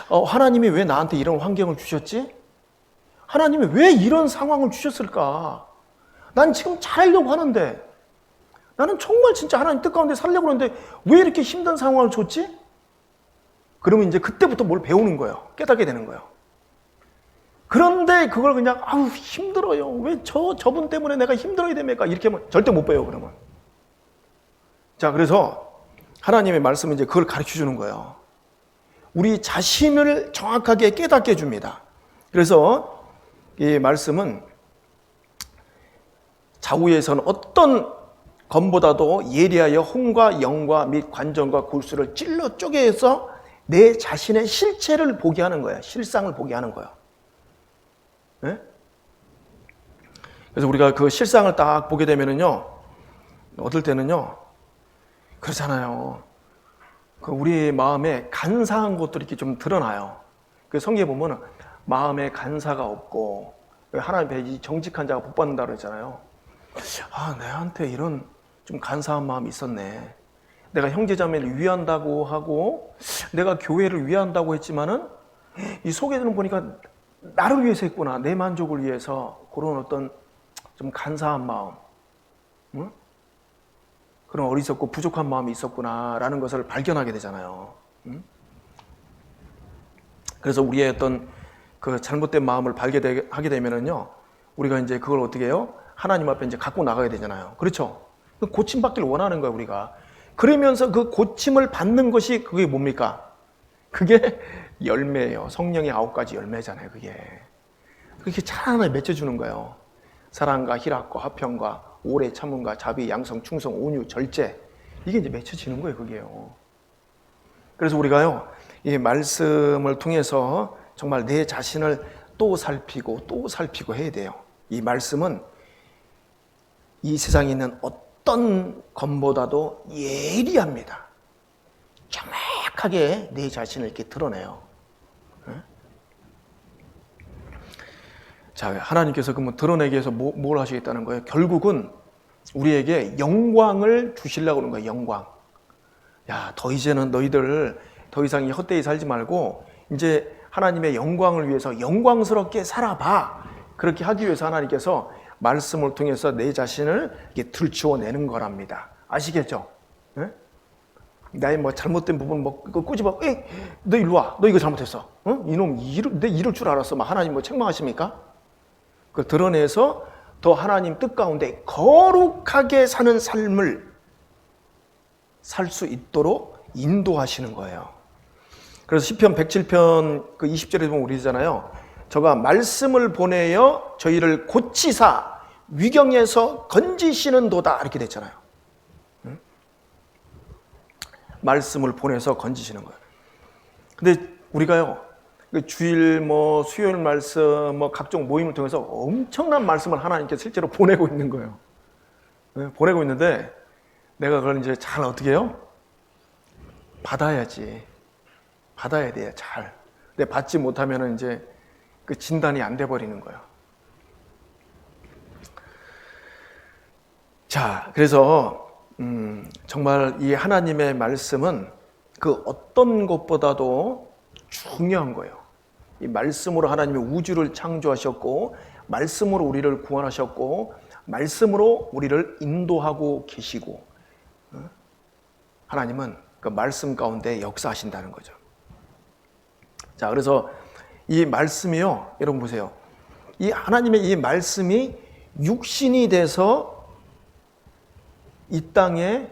하나님이 왜 나한테 이런 환경을 주셨지? 하나님이 왜 이런 상황을 주셨을까? 난 지금 잘하려고 하는데 나는 정말 진짜 하나님 뜻 가운데 살려고 하는데 왜 이렇게 힘든 상황을 줬지? 그러면 이제 그때부터 뭘 배우는 거예요. 깨닫게 되는 거예요. 그런데 그걸 그냥 아우 힘들어요. 왜 저분 때문에 내가 힘들어야 됩니까? 이렇게 하면 절대 못 배워요. 그러면. 자, 그래서 하나님의 말씀은 이제 그걸 가르쳐 주는 거예요. 우리 자신을 정확하게 깨닫게 해줍니다. 그래서 이 말씀은 좌우에서는 어떤 검보다도 예리하여 혼과 영과 및 관정과 골수를 찔러 쪼개서 내 자신의 실체를 보게 하는 거예요. 실상을 보게 하는 거예요. 네? 그래서 우리가 그 실상을 딱 보게 되면은요, 어떨 때는요, 그렇잖아요. 그 우리 마음에 간사한 것들이 이렇게 좀 드러나요. 그 성경에 보면은 마음에 간사가 없고 하나님 앞에 정직한 자가 복 받는다 그랬잖아요. 아, 내한테 이런 좀 간사한 마음이 있었네. 내가 형제자매를 위한다고 하고 내가 교회를 위한다고 했지만은 이 속에는 보니까 나를 위해서 했구나. 내 만족을 위해서. 그런 어떤 좀 간사한 마음, 응? 그런 어리석고 부족한 마음이 있었구나라는 것을 발견하게 되잖아요. 응? 그래서 우리의 어떤 그 잘못된 마음을 발견하게 되면은요, 우리가 이제 그걸 어떻게 해요? 하나님 앞에 이제 갖고 나가야 되잖아요. 그렇죠? 고침받기를 원하는 거예요, 우리가. 그러면서 그 고침을 받는 것이 그게 뭡니까? 그게 열매예요. 성령의 9가지 열매잖아요, 그게. 그렇게 잘 하나에 맺혀주는 거예요. 사랑과 희락과 화평과 오래 참음과 자비, 양성, 충성, 온유, 절제. 이게 이제 맺혀지는 거예요, 그게요. 그래서 우리가요, 이 말씀을 통해서 정말 내 자신을 또 살피고 해야 돼요. 이 말씀은 이 세상에 있는 어떤 검보다도 예리합니다. 정확하게 내 자신을 이렇게 드러내요. 자, 하나님께서 그러면 드러내기 위해서 뭘 하시겠다는 거예요? 결국은 우리에게 영광을 주시려고 하는 거예요. 영광. 야, 더 이제는 너희들 더 이상 이 헛되이 살지 말고 이제 하나님의 영광을 위해서 영광스럽게 살아봐. 그렇게 하기 위해서 하나님께서 말씀을 통해서 내 자신을 이렇게 들추어내는 거랍니다. 아시겠죠? 네? 나의 뭐 잘못된 부분 뭐 꾸집어, 에이, 너 일로 와. 너 이거 잘못했어. 응? 이놈 내 이럴 줄 알았어. 막 하나님 뭐 책망하십니까? 그걸 드러내서 더 하나님 뜻 가운데 거룩하게 사는 삶을 살 수 있도록 인도하시는 거예요. 그래서 시편 107편 그 20절에 보면 우리잖아요. 저가 말씀을 보내어 저희를 고치사 위경에서 건지시는도다 이렇게 됐잖아요. 응? 말씀을 보내서 건지시는 거예요. 근데 우리가요, 주일 수요일 말씀 각종 모임을 통해서 엄청난 말씀을 하나님께 실제로 보내고 있는 거예요. 네, 보내고 있는데 내가 그걸 이제 잘 어떻게 해요? 받아야지. 받아야 돼요, 잘. 근데 받지 못하면 이제 그 진단이 안 돼 버리는 거예요. 자, 그래서 정말 이 하나님의 말씀은 그 어떤 것보다도 중요한 거예요. 이 말씀으로 하나님이 우주를 창조하셨고, 말씀으로 우리를 구원하셨고, 말씀으로 우리를 인도하고 계시고, 하나님은 그 말씀 가운데 역사하신다는 거죠. 자, 그래서 이 말씀이요, 여러분 보세요. 이 하나님의 이 말씀이 육신이 돼서 이 땅에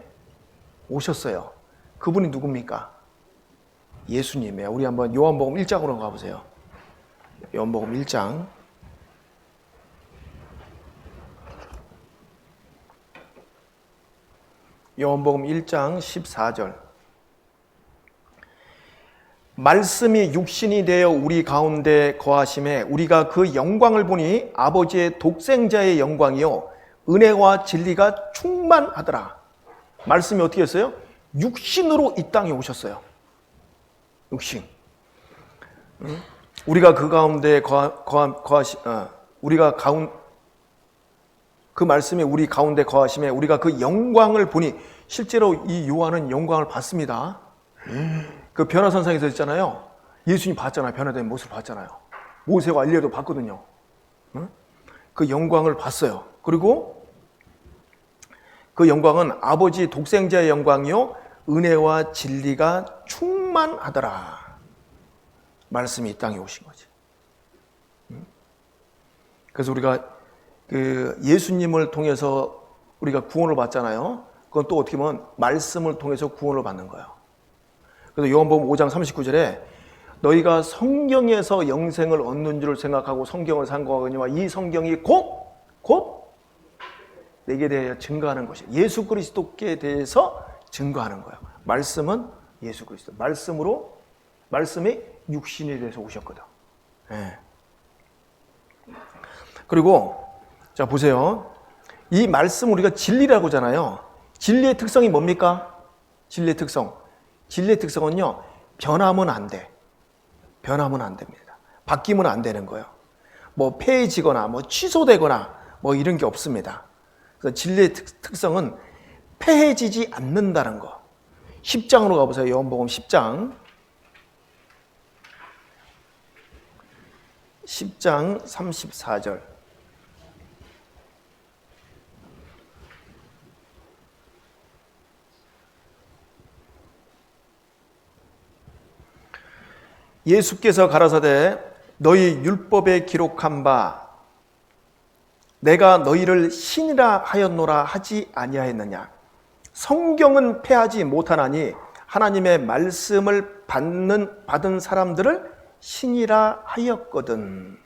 오셨어요. 그분이 누굽니까? 예수님이에요. 우리 한번 요한복음 1장으로 가보세요. 요한복음 1장. 요한복음 1장 14절. 말씀이 육신이 되어 우리 가운데 거하심에 우리가 그 영광을 보니 아버지의 독생자의 영광이요 은혜와 진리가 충만하더라. 말씀이 어떻게 했어요? 육신으로 이 땅에 오셨어요. 육신. 우리가 그 가운데 그 말씀이 우리 가운데 거하심에 우리가 그 영광을 보니, 실제로 이 요한은 영광을 봤습니다. 그 변화선상에서 있잖아요. 예수님 봤잖아요. 변화된 모습을 봤잖아요. 모세와 엘리야도 봤거든요. 그 영광을 봤어요. 그리고 그 영광은 아버지 독생자의 영광이요 은혜와 진리가 충만하더라. 말씀이 이 땅에 오신 거지. 그래서 우리가 그 예수님을 통해서 우리가 구원을 받잖아요. 그건 또 어떻게 보면 말씀을 통해서 구원을 받는 거예요. 그래서 요한복음 5장 39절에 너희가 성경에서 영생을 얻는 줄 생각하고 성경을 상고하거니와 이 성경이 곧 내게 대하여 증거하는 것이에요. 예수 그리스도께 대해서 증거하는 거예요. 말씀은 예수 그리스도. 말씀이 육신이 돼서 오셨거든. 네. 그리고 자 보세요. 이 말씀 우리가 진리라고 하잖아요. 진리의 특성이 뭡니까? 진리의 특성은요, 변하면 안 돼. 변하면 안 됩니다. 바뀌면 안 되는 거예요. 폐해지거나 취소되거나 이런 게 없습니다. 그래서 진리의 특성은 폐해지지 않는다는 거. 10장으로 가보세요. 요한복음 10장 34절. 예수께서 가라사대 너희 율법에 기록한 바 내가 너희를 신이라 하였노라 하지 아니하였느냐. 성경은 폐하지 못하나니 하나님의 말씀을 받은 사람들을 신이라 하였거든.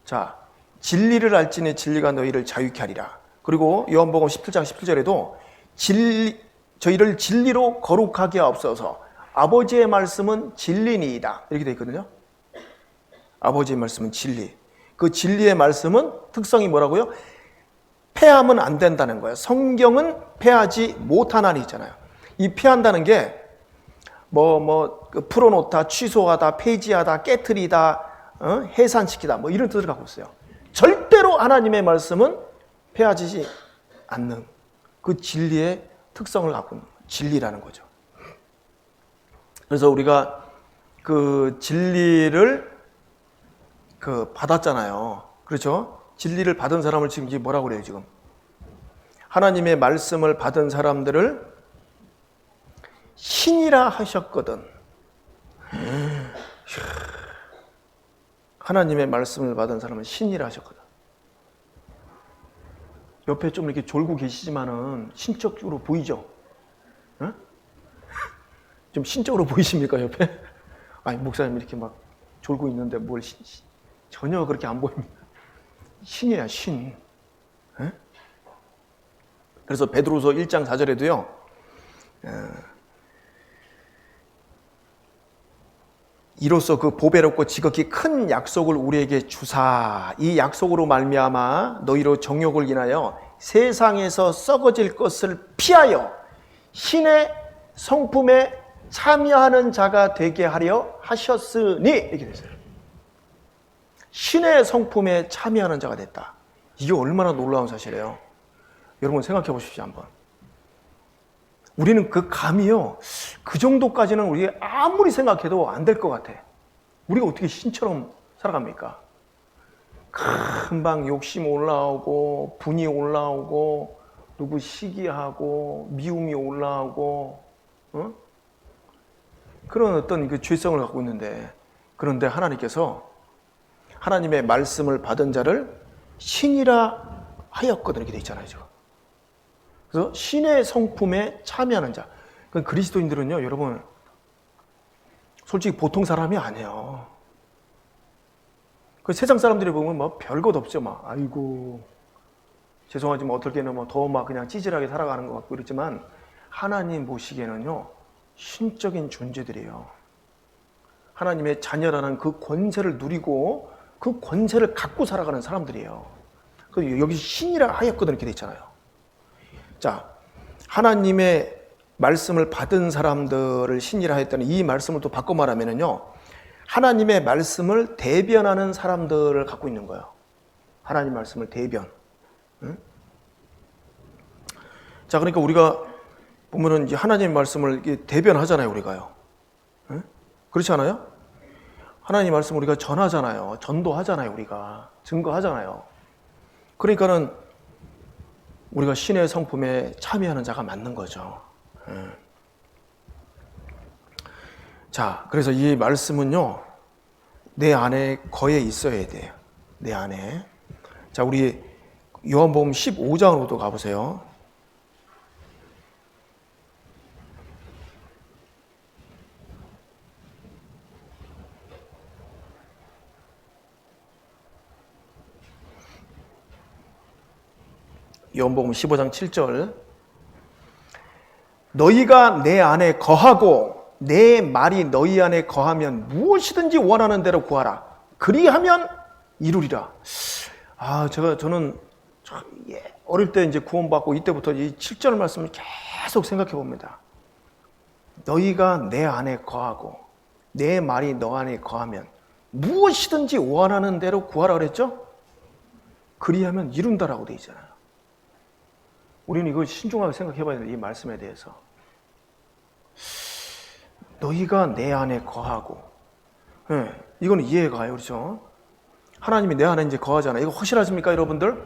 자, 진리를 알지니 진리가 너희를 자유케 하리라. 그리고 요한복음 17장 17절에도 저희를 진리로 거룩하게 하옵소서. 아버지의 말씀은 진리니이다. 이렇게 되어 있거든요. 아버지의 말씀은 진리. 그 진리의 말씀은 특성이 뭐라고요? 폐하면 안 된다는 거예요. 성경은 폐하지 못하나니 있잖아요. 이 폐한다는 게 풀어놓다, 취소하다, 폐지하다, 깨트리다, 해산시키다 이런 뜻을 갖고 있어요. 절대로 하나님의 말씀은 폐하지 않는 그 진리의 특성을 갖고 있는 진리라는 거죠. 그래서 우리가 그 진리를 받았잖아요. 그렇죠? 진리를 받은 사람을 지금 이제 뭐라고 그래요, 지금? 하나님의 말씀을 받은 사람들을 신이라 하셨거든. 하나님의 말씀을 받은 사람은 신이라 하셨거든. 옆에 좀 이렇게 졸고 계시지만은 신적으로 보이죠? 어? 좀 신적으로 보이십니까, 옆에? 아니, 목사님 이렇게 막 졸고 있는데 전혀 그렇게 안 보입니다. 신이야, 신. 에? 그래서 베드로서 1장 4절에도요. 이로써 그 보배롭고 지극히 큰 약속을 우리에게 주사 이 약속으로 말미암아 너희로 정욕을 인하여 세상에서 썩어질 것을 피하여 신의 성품에 참여하는 자가 되게 하려 하셨으니 이렇게 됐어요. 신의 성품에 참여하는 자가 됐다. 이게 얼마나 놀라운 사실이에요. 여러분 생각해 보십시오 한번. 우리는 그 감이요, 그 정도까지는 우리가 아무리 생각해도 안 될 것 같아. 우리가 어떻게 신처럼 살아갑니까? 금방 욕심 올라오고 분이 올라오고 누구 시기하고 미움이 올라오고 그런 어떤 그 죄성을 갖고 있는데, 그런데 하나님께서 하나님의 말씀을 받은 자를 신이라 하였거든 이렇게 돼 있잖아요. 그래서 신의 성품에 참여하는 자. 그러니까 그리스도인들은요, 여러분, 솔직히 보통 사람이 아니에요. 그 세상 사람들이 보면 뭐 별것 없죠. 막, 아이고, 죄송하지만 어떨 때는 뭐 더 막 그냥 찌질하게 살아가는 것 같고 그렇지만 하나님 보시기에는요, 신적인 존재들이에요. 하나님의 자녀라는 그 권세를 누리고 그 권세를 갖고 살아가는 사람들이에요. 그 여기 신이라 하였거든 이렇게 돼 있잖아요. 자, 하나님의 말씀을 받은 사람들을 신이라 했다는 이 말씀을 또 바꿔 말하면은요, 하나님의 말씀을 대변하는 사람들을 갖고 있는 거예요. 하나님 말씀을 대변. 응? 자, 그러니까 우리가 보면은 이제 하나님의 말씀을 대변하잖아요, 우리가요. 응? 그렇지 않아요? 하나님 말씀 우리가 전하잖아요. 전도하잖아요, 우리가. 증거하잖아요. 그러니까는 우리가 신의 성품에 참여하는 자가 맞는 거죠. 자, 그래서 이 말씀은요, 내 안에 거해 있어야 돼요. 내 안에. 자, 우리 요한복음 15장으로도 가보세요. 요한복음 15장 7절. 너희가 내 안에 거하고 내 말이 너희 안에 거하면 무엇이든지 원하는 대로 구하라. 그리하면 이루리라. 저는 어릴 때 이제 구원받고 이때부터 이 7절 말씀을 계속 생각해 봅니다. 너희가 내 안에 거하고 내 말이 너 안에 거하면 무엇이든지 원하는 대로 구하라 그랬죠? 그리하면 이룬다라고 돼 있잖아요. 우리는 이걸 신중하게 생각해 봐야 돼요. 이 말씀에 대해서. 너희가 내 안에 거하고. 네, 이거는 이해가 가요. 그렇죠? 하나님이 내 안에 이제 거하잖아요. 이거 확실하십니까, 여러분들?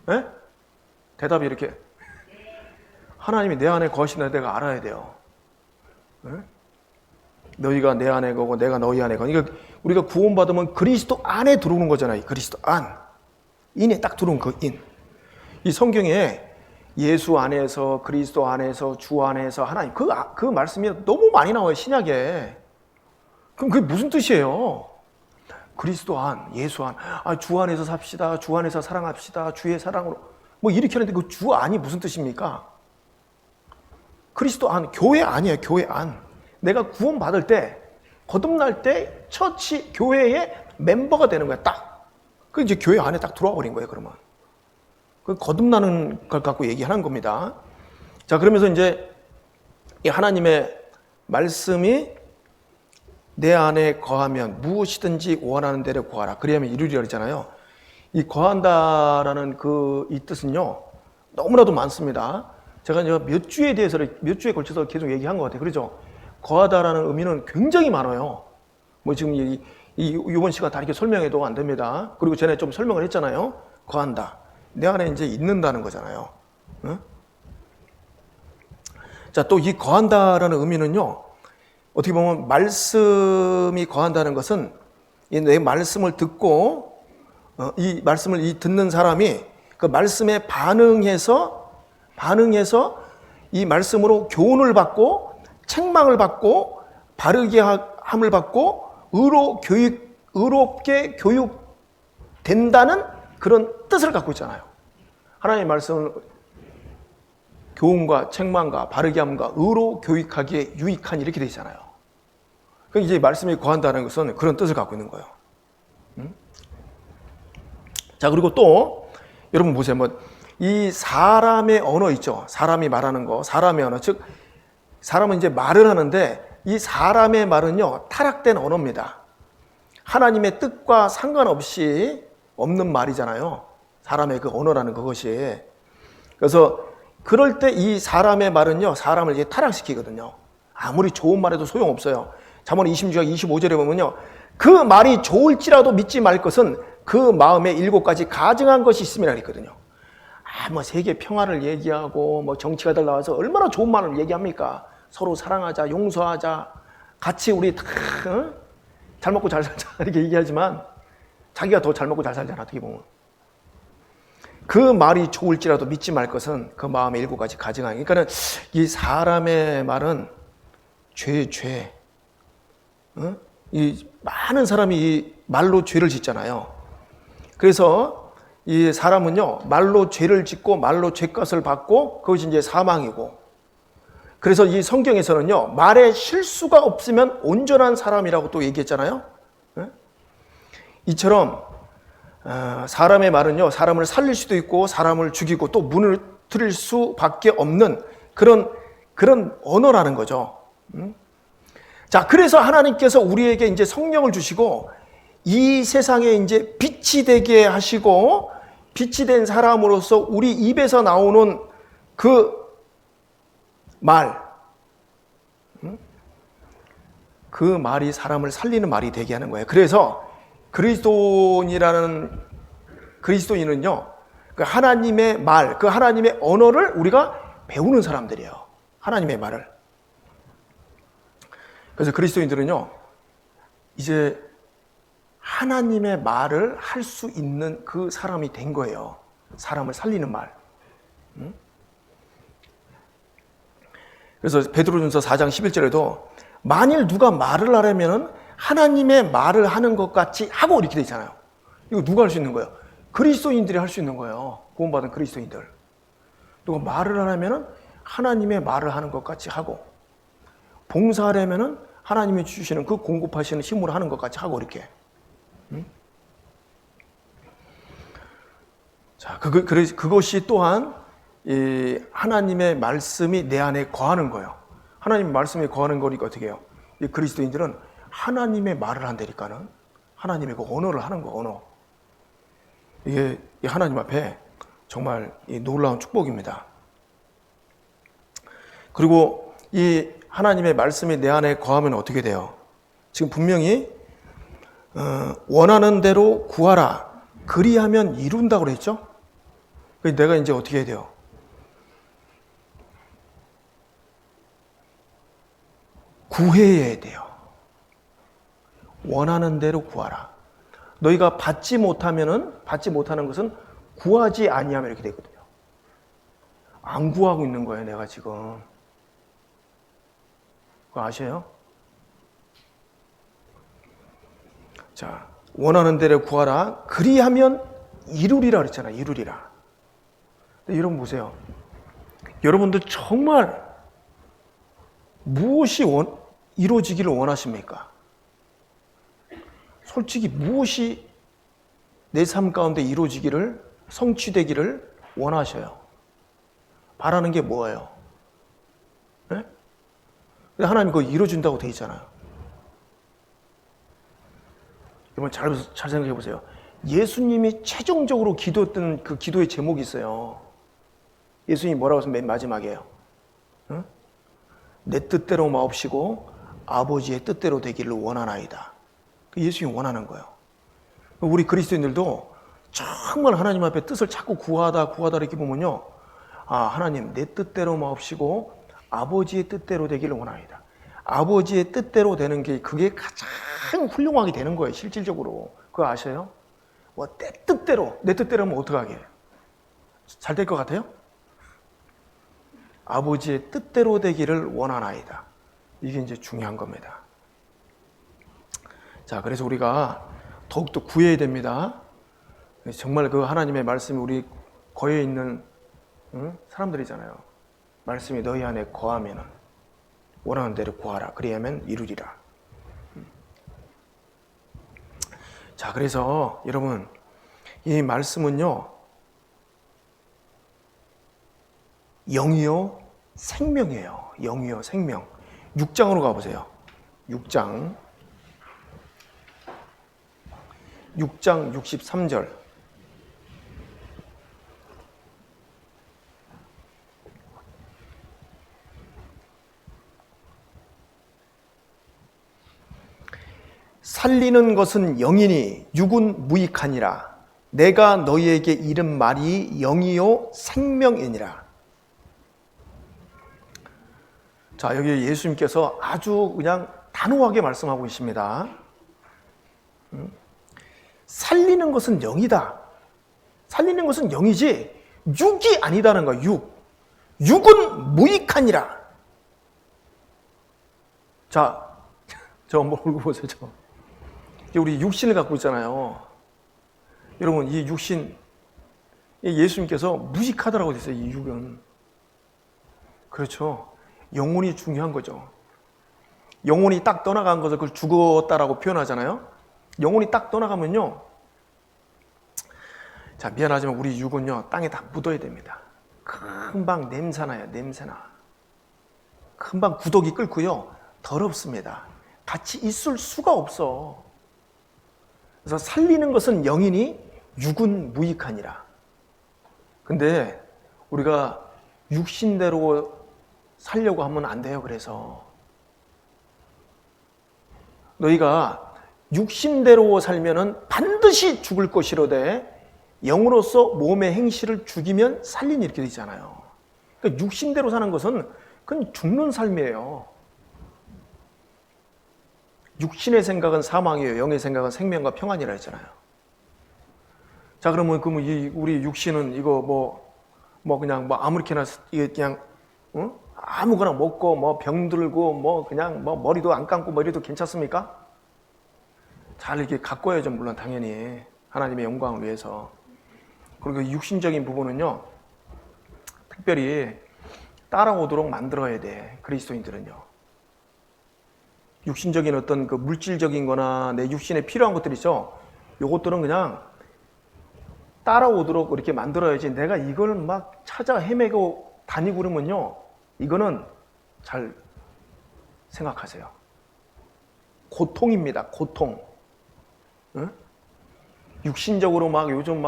네? 대답이 이렇게. 하나님이 내 안에 거하신다 내가 알아야 돼요. 네? 너희가 내 안에 거고 내가 너희 안에 거. 그러니까 우리가 구원받으면 그리스도 안에 들어오는 거잖아요. 그리스도 안. 인에 딱 들어온 그 인. 이 성경에 예수 안에서, 그리스도 안에서, 주 안에서 하나님 그 말씀이 너무 많이 나와요, 신약에. 그럼 그게 무슨 뜻이에요? 그리스도 안, 예수 안, 주 안에서 삽시다, 주 안에서 사랑합시다, 주의 사랑으로 뭐 이렇게 하는데 그 주 안이 무슨 뜻입니까? 그리스도 안, 교회 안이에요, 교회 안. 내가 구원 받을 때, 거듭날 때 처치 교회의 멤버가 되는 거야, 딱. 그 이제 교회 안에 딱 들어와 버린 거예요, 그러면. 그 거듭나는 걸 갖고 얘기하는 겁니다. 자, 그러면서 이제 이 하나님의 말씀이 내 안에 거하면 무엇이든지 원하는 대로 구하라. 그리하면 이루리라 그랬잖아요. 이 거한다라는 이 뜻은요, 너무나도 많습니다. 제가 이제 몇 주에 걸쳐서 계속 얘기한 것 같아요. 그렇죠? 거하다라는 의미는 굉장히 많아요. 뭐 지금 이번 시간 다 이렇게 설명해도 안 됩니다. 그리고 전에 좀 설명을 했잖아요. 거한다. 내 안에 이제 있는다는 거잖아요. 응? 자, 또 이 거한다라는 의미는요, 어떻게 보면 말씀이 거한다는 것은 내 말씀을 듣고 이 말씀을 듣는 사람이 그 말씀에 반응해서 이 말씀으로 교훈을 받고 책망을 받고 바르게 함을 받고 의롭게 교육된다는 그런 뜻을 갖고 있잖아요. 하나님의 말씀은 교훈과 책망과 바르게 함과 의로 교육하기에 유익한 이렇게 되어 있잖아요. 그러니까 이제 말씀이 거한다는 것은 그런 뜻을 갖고 있는 거예요. 자, 그리고 또 여러분 보세요. 이 사람의 언어 있죠. 사람이 말하는 거, 사람의 언어. 즉 사람은 이제 말을 하는데 이 사람의 말은요, 타락된 언어입니다. 하나님의 뜻과 상관없이 없는 말이잖아요. 사람의 그 언어라는 그것이. 그래서 그럴 때 이 사람의 말은요, 사람을 이제 타락시키거든요. 아무리 좋은 말해도 소용없어요. 잠언 26장 25절에 보면요, 그 말이 좋을지라도 믿지 말 것은 그 마음에 7가지 가증한 것이 있음이라 그랬거든요. 세계 평화를 얘기하고 정치가들 나와서 얼마나 좋은 말을 얘기합니까? 서로 사랑하자, 용서하자, 같이 우리 다 잘 먹고 잘 살자 이렇게 얘기하지만 자기가 더 잘 먹고 잘 살잖아. 어떻게 보면 그 말이 좋을지라도 믿지 말 것은 그 마음에 7가지 가증하니. 그러니까는 이 사람의 말은 죄. 이 많은 사람이 이 말로 죄를 짓잖아요. 그래서 이 사람은요, 말로 죄를 짓고 말로 죄값을 받고 그것이 이제 사망이고. 그래서 이 성경에서는요, 말에 실수가 없으면 온전한 사람이라고 또 얘기했잖아요. 이처럼 사람의 말은요, 사람을 살릴 수도 있고 사람을 죽이고 또 무너뜨릴 수밖에 없는 그런 언어라는 거죠. 자, 그래서 하나님께서 우리에게 이제 성령을 주시고 이 세상에 이제 빛이 되게 하시고 빛이 된 사람으로서 우리 입에서 나오는 그 말, 그 말이 사람을 살리는 말이 되게 하는 거예요. 그래서 그리스도인은요, 그 하나님의 말, 그 하나님의 언어를 우리가 배우는 사람들이에요. 하나님의 말을. 그래서 그리스도인들은요, 이제 하나님의 말을 할 수 있는 그 사람이 된 거예요. 사람을 살리는 말. 그래서 베드로전서 4장 11절에도 만일 누가 말을 하려면 하나님의 말을 하는 것 같이 하고 이렇게 돼 있잖아요. 이거 누가 할 수 있는 거예요? 그리스도인들이 할 수 있는 거예요. 구원받은 그리스도인들. 누가 말을 하려면 하나님의 말을 하는 것 같이 하고, 봉사하려면 하나님이 주시는 그 공급하시는 힘으로 하는 것 같이 하고 이렇게. 자, 그것이 또한 이 하나님의 말씀이 내 안에 거하는 거예요. 하나님의 말씀이 거하는 거니까 어떻게 해요? 이 그리스도인들은 하나님의 말을 한다니까는 하나님의 그 언어를 하는 거, 언어. 이게 하나님 앞에 정말 이 놀라운 축복입니다. 그리고 이 하나님의 말씀이 내 안에 거하면 어떻게 돼요? 지금 분명히 원하는 대로 구하라. 그리하면 이룬다고 그랬죠? 내가 이제 어떻게 해야 돼요? 구해야 돼요. 원하는 대로 구하라. 너희가 받지 못하는 것은 구하지 아니하면 이렇게 되거든요. 안 구하고 있는 거예요, 내가 지금. 그거 아셔요? 자, 원하는 대로 구하라. 그리하면 이루리라 그랬잖아요. 이루리라. 근데 여러분 보세요. 여러분들 정말 무엇이 이루어지기를 원하십니까? 솔직히 무엇이 내 삶 가운데 이루어지기를, 성취되기를 원하셔요? 바라는 게 뭐예요? 네? 하나님 그거 이루어진다고 돼 있잖아요. 여러분 잘 생각해 보세요. 예수님이 최종적으로 기도했던 그 기도의 제목이 있어요. 예수님이 뭐라고 해서 맨 마지막이에요? 응? 내 뜻대로 마옵시고 아버지의 뜻대로 되기를 원하나이다. 예수님이 원하는 거예요. 우리 그리스도인들도 정말 하나님 앞에 뜻을 자꾸 구하다 이렇게 보면요, 하나님 내 뜻대로 마옵시고 아버지의 뜻대로 되기를 원하나이다. 아버지의 뜻대로 되는 게 그게 가장 훌륭하게 되는 거예요. 실질적으로. 그거 아셔요? 내 뜻대로 하면 어떡하게? 잘 될 것 같아요? 아버지의 뜻대로 되기를 원하나이다. 이게 이제 중요한 겁니다. 자, 그래서 우리가 더욱더 구해야 됩니다. 정말 그 하나님의 말씀이 우리 거에 있는 사람들이잖아요. 말씀이 너희 안에 거하면 원하는 대로 구하라. 그리하면 이루리라. 자, 그래서 여러분, 이 말씀은요, 영이요 생명이에요. 영이요 생명. 6장으로 가보세요. 6장 63절. 살리는 것은 영이니 육은 무익하니라. 내가 너희에게 이른 말이 영이요 생명이니라. 자, 여기 예수님께서 아주 그냥 단호하게 말씀하고 계십니다. 살리는 것은 영이다. 살리는 것은 영이지 육이 아니다는 거야. 육은 무익하니라. 자, 저 한번 보고 보세요. 우리 육신을 갖고 있잖아요. 여러분, 이 육신, 예수님께서 무식하다라고 했어요. 이 육은. 그렇죠. 영혼이 중요한 거죠. 영혼이 딱 떠나간 것을 그걸 죽었다라고 표현하잖아요. 영혼이 딱 떠나가면요, 자, 미안하지만 우리 육은요 땅에 다 묻어야 됩니다. 금방 냄새나요. 냄새나. 금방 구더기 끓고요 더럽습니다. 같이 있을 수가 없어. 그래서 살리는 것은 영이니 육은 무익하니라. 근데 우리가 육신대로 살려고 하면 안 돼요. 그래서 너희가 육신대로 살면은 반드시 죽을 것이로되 영으로서 몸의 행실을 죽이면 살리니 이렇게 되잖아요. 그러니까 육신대로 사는 것은 그건 죽는 삶이에요. 육신의 생각은 사망이에요. 영의 생각은 생명과 평안이라 했잖아요. 자, 그러면 우리 육신은 이거 그냥 아무렇게나 이게 그냥 아무거나 먹고 병들고 그냥 머리도 안 감고 머리도 괜찮습니까? 잘 이렇게 가꿔야죠. 물론 당연히 하나님의 영광을 위해서. 그리고 육신적인 부분은요, 특별히 따라오도록 만들어야 돼. 그리스도인들은요. 육신적인 어떤 그 물질적인 거나 내 육신에 필요한 것들이 있죠. 요것들은 그냥 따라오도록 이렇게 만들어야지 내가 이걸 막 찾아 헤매고 다니고 그러면요, 이거는 잘 생각하세요. 고통입니다. 고통. 응? 육신적으로 요즘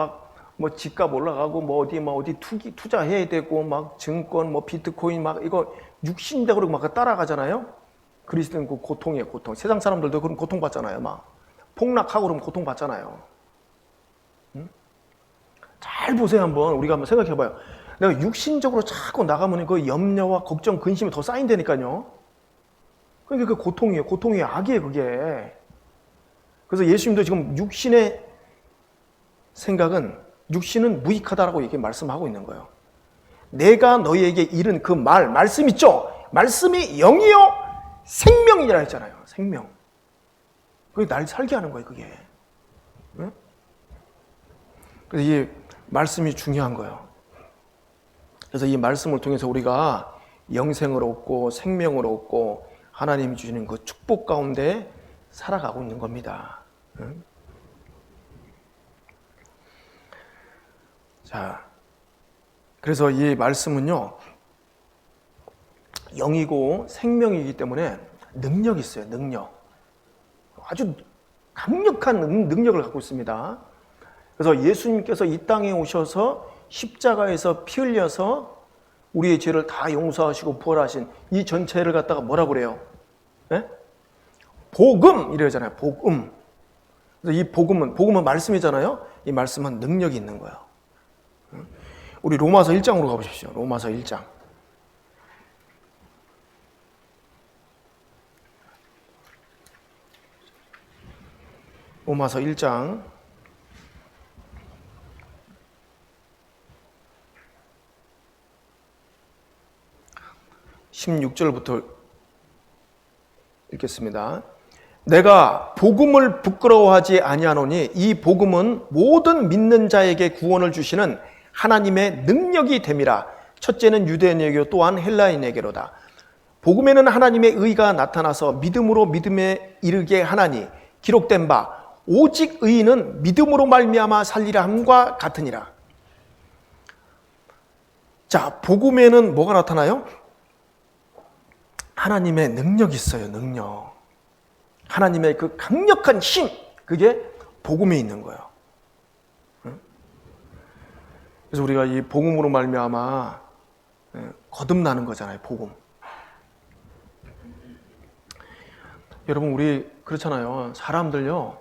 집값 올라가고 어디 투자해야 되고 증권 비트코인 이거 육신적으로 따라가잖아요. 그리스도는 그 고통이에요. 고통. 세상 사람들도 그런 고통 받잖아요. 폭락하고 그러면 고통 받잖아요. 응? 잘 보세요. 우리가 한번 생각해봐요. 내가 육신적으로 자꾸 나가면 그 염려와 걱정, 근심이 더 쌓인다니까요. 그러니까 그 고통이에요. 고통이 악이에요. 그게. 그래서 예수님도 지금 육신의 생각은, 육신은 무익하다라고 이렇게 말씀하고 있는 거예요. 내가 너희에게 이른 그 말씀 있죠? 말씀이 영이요 생명이라 했잖아요. 생명. 그게 날 살게 하는 거예요. 그게. 응? 그래서 이 말씀이 중요한 거예요. 그래서 이 말씀을 통해서 우리가 영생을 얻고 생명을 얻고 하나님이 주시는 그 축복 가운데 살아가고 있는 겁니다. 응? 자, 그래서 이 말씀은요, 영이고 생명이기 때문에 능력이 있어요. 능력. 아주 강력한 능력을 갖고 있습니다. 그래서 예수님께서 이 땅에 오셔서 십자가에서 피 흘려서 우리의 죄를 다 용서하시고 부활하신 이 전체를 갖다가 뭐라고 그래요? 네? 복음 이러잖아요. 복음. 그래서 이 복음은 말씀이잖아요. 이 말씀은 능력이 있는 거예요. 우리 로마서 1장으로 가보십시오. 로마서 1장. 로마서 1장 16절부터 읽겠습니다. 내가 복음을 부끄러워하지 아니하노니 이 복음은 모든 믿는 자에게 구원을 주시는 하나님의 능력이 됨이라. 첫째는 유대인에게 또한 헬라인에게로다. 복음에는 하나님의 의가 나타나서 믿음으로 믿음에 이르게 하나니 기록된 바 오직 의인은 믿음으로 말미암아 살리라 함과 같으니라. 자, 복음에는 뭐가 나타나요? 하나님의 능력이 있어요. 능력. 하나님의 그 강력한 힘, 그게 복음에 있는 거예요. 그래서 우리가 이 복음으로 말미암아 거듭나는 거잖아요. 복음. 여러분, 우리 그렇잖아요. 사람들요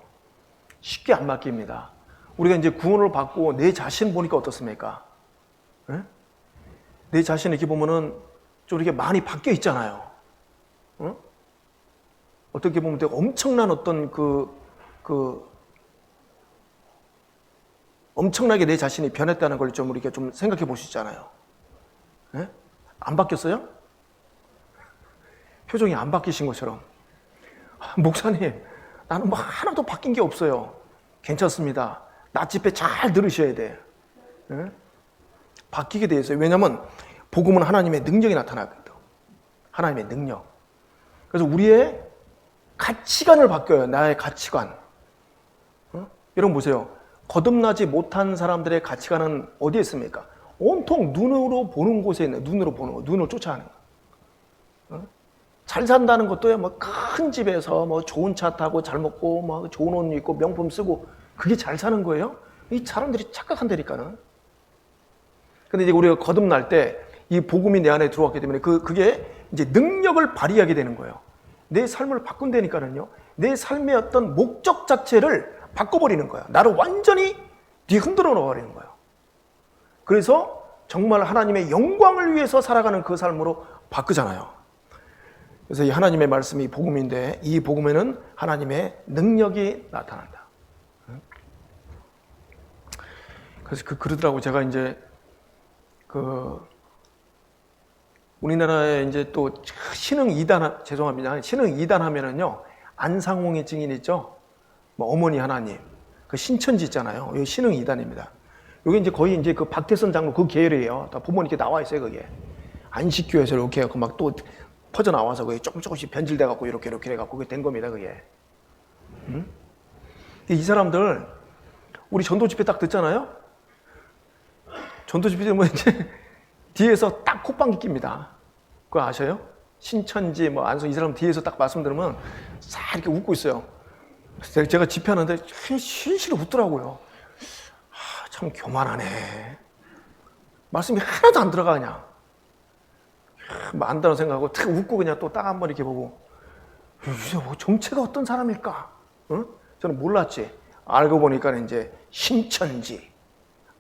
쉽게 안 바뀝니다. 우리가 이제 구원을 받고 내 자신 보니까 어떻습니까? 내 자신 이렇게 보면은 좀 이렇게 많이 바뀌어 있잖아요. 어떻게 보면 되게 엄청난 어떤 엄청나게 내 자신이 변했다는 걸 좀 우리가 좀 생각해 볼 수 있잖아요. 안 바뀌었어요? 표정이 안 바뀌신 것처럼. 목사님, 나는 뭐 하나도 바뀐 게 없어요. 괜찮습니다. 낮 집회 잘 들으셔야 돼. 바뀌게 돼 있어요. 왜냐하면 복음은 하나님의 능력이 나타나거든. 하나님의 능력. 그래서 우리의 가치관을 바뀌어요. 나의 가치관. 여러분 보세요. 거듭나지 못한 사람들의 가치관은 어디에 있습니까? 온통 눈으로 보는 곳에 있는, 눈으로 보는 거, 눈을 쫓아가는 거. 잘 산다는 것도요, 뭐 큰 집에서 뭐 좋은 차 타고 잘 먹고 뭐 좋은 옷 입고 명품 쓰고 그게 잘 사는 거예요? 이 사람들이 착각한다니까는. 근데 이제 우리가 거듭날 때 이 복음이 내 안에 들어왔기 때문에 그게 이제 능력을 발휘하게 되는 거예요. 내 삶을 바꾼다니까는요. 내 삶의 어떤 목적 자체를 바꿔버리는 거예요. 나를 완전히 뒤흔들어 놓아버리는 거예요. 그래서 정말 하나님의 영광을 위해서 살아가는 그 삶으로 바꾸잖아요. 그래서 이 하나님의 말씀이 복음인데 이 복음에는 하나님의 능력이 나타난다. 그래서 그러더라고. 제가 이제 우리나라에 이제 또 신흥 이단, 죄송합니다. 신흥 이단 하면은요, 안상홍의 증인 있죠? 뭐 어머니 하나님, 그 신천지 있잖아요. 이거 신흥 이단입니다. 여기 이제 거의 이제 그 박태선 장로 그 계열이에요. 다 보면 이렇게 나와 있어요, 그게. 안식교에서 이렇게 해갖고 막 또 퍼져 나와서 그게 조금씩 변질돼갖고 이렇게 해갖고 그게 된 겁니다, 그게. 이 사람들, 우리 전도 집회 딱 듣잖아요? 전도 집회 되면 이제 뒤에서 딱 콧방귀 낍니다. 그거 아셔요? 신천지, 뭐, 안성, 이 사람 뒤에서 딱 말씀 들으면 싹 이렇게 웃고 있어요. 제가 집회하는데 실실 웃더라고요. 참 교만하네. 말씀이 하나도 안 들어가, 그냥. 뭐 안다고 생각하고 탁 웃고 그냥 또 딱 한번 이렇게 보고, 정체가 어떤 사람일까? 저는 몰랐지. 알고 보니까 이제 신천지,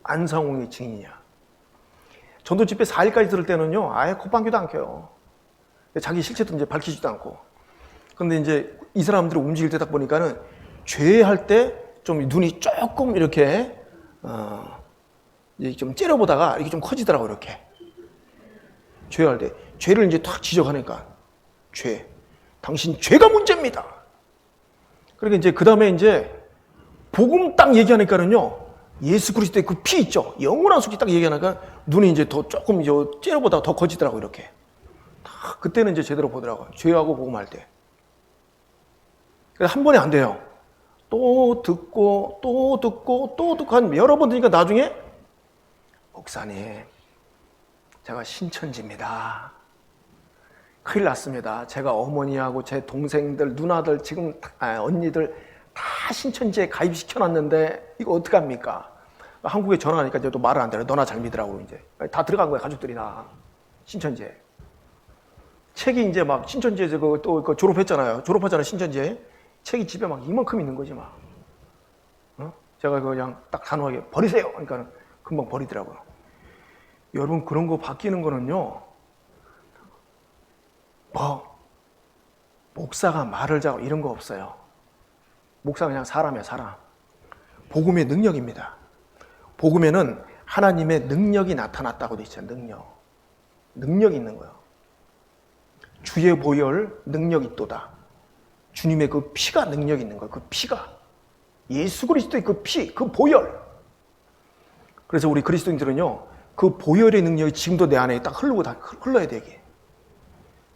안상홍이 증인이야. 전도 집회 4일까지 들을 때는요, 아예 콧방귀도 안 켜요. 자기 실체도 이제 밝히지도 않고. 근데 이제 이 사람들이 움직일 때 딱 보니까는 죄할 때 좀 눈이 조금 이렇게, 이제 좀 째려보다가 이렇게 좀 커지더라고, 이렇게. 죄할 때. 죄를 이제 탁 지적하니까. 죄. 당신 죄가 문제입니다. 그러니까 이제 그 다음에 이제 복음 딱 얘기하니까는요, 예수 그리스도의 그 피 있죠? 영원한 속이 딱 얘기하니까 눈이 이제 더 조금 이제 째려보다가 더 커지더라고, 이렇게. 그때는 이제 제대로 보더라고요. 죄하고 복음할 때. 한 번에 안 돼요. 또 듣고, 또 듣고, 또 듣고 한 여러 번 들으니까 나중에 목사님, 제가 신천지입니다. 큰일 났습니다. 제가 어머니하고 제 동생들, 누나들, 지금 언니들 다 신천지에 가입시켜놨는데 이거 어떡합니까? 한국에 전화하니까 이제 또 말을 안 들어요. 너나 잘 믿으라고 이제. 다 들어간 거야, 가족들이 다. 신천지에. 책이 이제 막 신천지에서 또 졸업했잖아요. 졸업하잖아요, 신천지에. 책이 집에 막 이만큼 있는 거지, 막. 제가 그냥 딱 단호하게 버리세요. 그러니까 금방 버리더라고요. 여러분, 그런 거 바뀌는 거는요, 목사가 말을 잘하고 이런 거 없어요. 목사가 그냥 사람이야, 사람. 복음의 능력입니다. 복음에는 하나님의 능력이 나타났다고 돼 있잖아요, 능력. 능력이 있는 거예요. 주의 보혈 능력이 있도다. 주님의 그 피가 능력이 있는 거예요. 그 피가. 예수 그리스도의 그 피, 그 보혈. 그래서 우리 그리스도인들은요, 그 보혈의 능력이 지금도 내 안에 딱 흘러야 되게.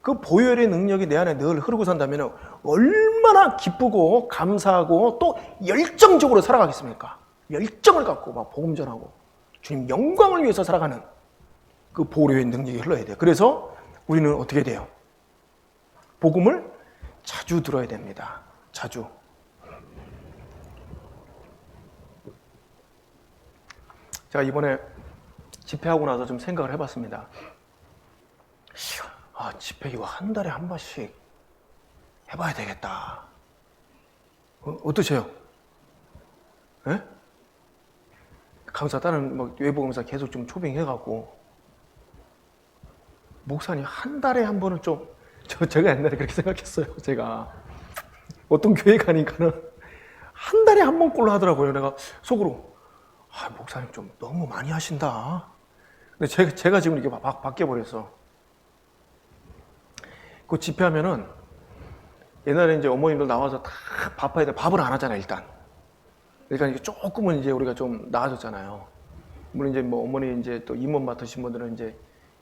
그 보혈의 능력이 내 안에 늘 흐르고 산다면 얼마나 기쁘고 감사하고 또 열정적으로 살아가겠습니까? 열정을 갖고 막 복음 전하고 주님 영광을 위해서 살아가는 그 보혈의 능력이 흘러야 돼요. 그래서 우리는 어떻게 돼요? 복음을 자주 들어야 됩니다. 자주. 제가 이번에 집회하고 나서 좀 생각을 해봤습니다. 집회 이거 한 달에 한 번씩 해봐야 되겠다. 어떠세요? 예? 강사 다른 외부 강사 계속 좀 초빙해갖고 목사님 한 달에 한 번은 좀 제가 옛날에 그렇게 생각했어요. 제가 어떤 교회 가니까는 한 달에 한 번꼴로 하더라고요. 내가 속으로 목사님 좀 너무 많이 하신다. 근데 제가 지금 이렇게 바뀌어버렸어. 그 집회하면은 옛날에 이제 어머님들 나와서 다 밥해야 돼. 밥을 안 하잖아, 일단. 그러니까 이게 조금은 이제 우리가 좀 나아졌잖아요. 물론 이제 어머니 이제 또 임원 맡으신 분들은 이제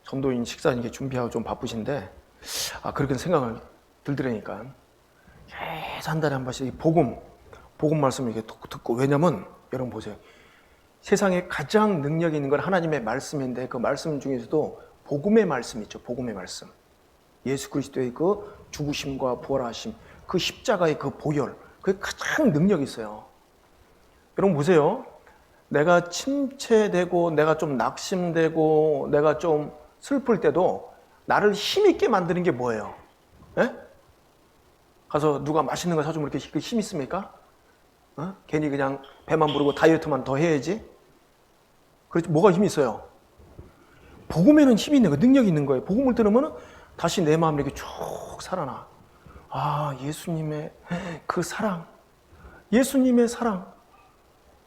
전도인 식사 이렇게 준비하고 좀 바쁘신데, 그렇게 생각을 들더라니까. 계속 한 달에 한 번씩 복음 말씀을 이렇게 듣고, 왜냐면 여러분 보세요. 세상에 가장 능력 있는 건 하나님의 말씀인데 그 말씀 중에서도 복음의 말씀 있죠. 복음의 말씀. 예수 그리스도의 그 죽으심과 부활하심, 그 십자가의 그 보혈, 그게 가장 능력이 있어요. 여러분 보세요. 내가 침체되고 내가 좀 낙심되고 내가 좀 슬플 때도 나를 힘있게 만드는 게 뭐예요? 에? 가서 누가 맛있는 거 사주면 이렇게 힘 있습니까? 괜히 그냥 배만 부르고 다이어트만 더 해야지? 그렇지, 뭐가 힘이 있어요? 복음에는 힘이 있는 거예요. 능력이 있는 거예요. 복음을 들으면 다시 내 마음이 이렇게 쭉 살아나. 예수님의 그 사랑, 예수님의 사랑,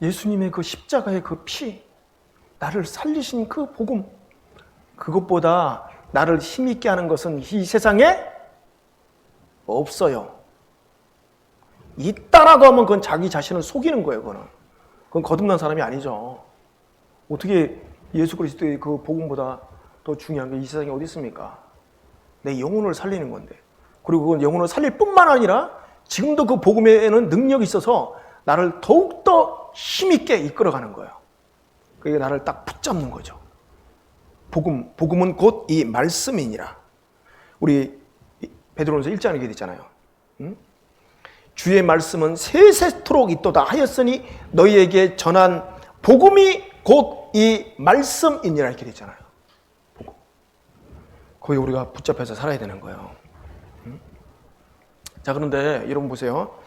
예수님의 그 십자가의 그 피, 나를 살리신 그 복음, 그것보다 나를 힘있게 하는 것은 이 세상에 없어요. 있다라고 하면 그건 자기 자신을 속이는 거예요. 그건 거듭난 사람이 아니죠. 어떻게 예수 그리스도의 그 복음보다 더 중요한 게 이 세상에 어디 있습니까? 내 영혼을 살리는 건데. 그리고 그건 영혼을 살릴 뿐만 아니라 지금도 그 복음에는 능력이 있어서 나를 더욱더 힘있게 이끌어가는 거예요. 그게 나를 딱 붙잡는 거죠. 복음은 곧 이 말씀이니라. 우리 베드로전서 1장에 이렇게 있잖아요. 주의 말씀은 세세토록 있도다 하였으니 너희에게 전한 복음이 곧 이 말씀이니라 이렇게 되잖아요. 복음. 거기 우리가 붙잡혀서 살아야 되는 거예요. 자, 그런데 여러분 보세요.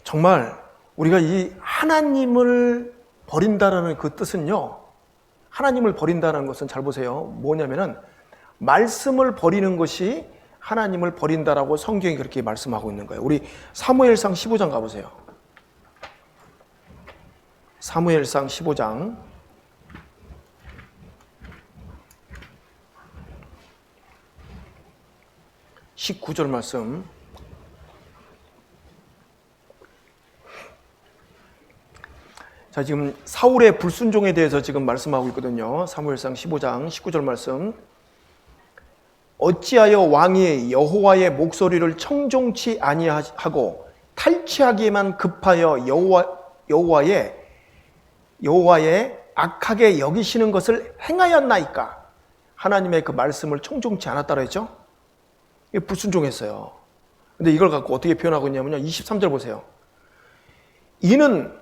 정말 우리가 이 하나님을 버린다라는 그 뜻은요. 하나님을 버린다는 것은 잘 보세요. 뭐냐면은 말씀을 버리는 것이 하나님을 버린다라고 성경이 그렇게 말씀하고 있는 거예요. 우리 사무엘상 15장 가보세요. 사무엘상 15장 19절 말씀. 자, 지금 사울의 불순종에 대해서 지금 말씀하고 있거든요. 사무엘상 15장 19절 말씀. 어찌하여 왕이 여호와의 목소리를 청종치 아니하고 탈취하기에만 급하여 여호와의 악하게 여기시는 것을 행하였나이까? 하나님의 그 말씀을 청종치 않았다고 했죠? 이게 불순종했어요. 근데 이걸 갖고 어떻게 표현하고 있냐면요. 23절 보세요. 이는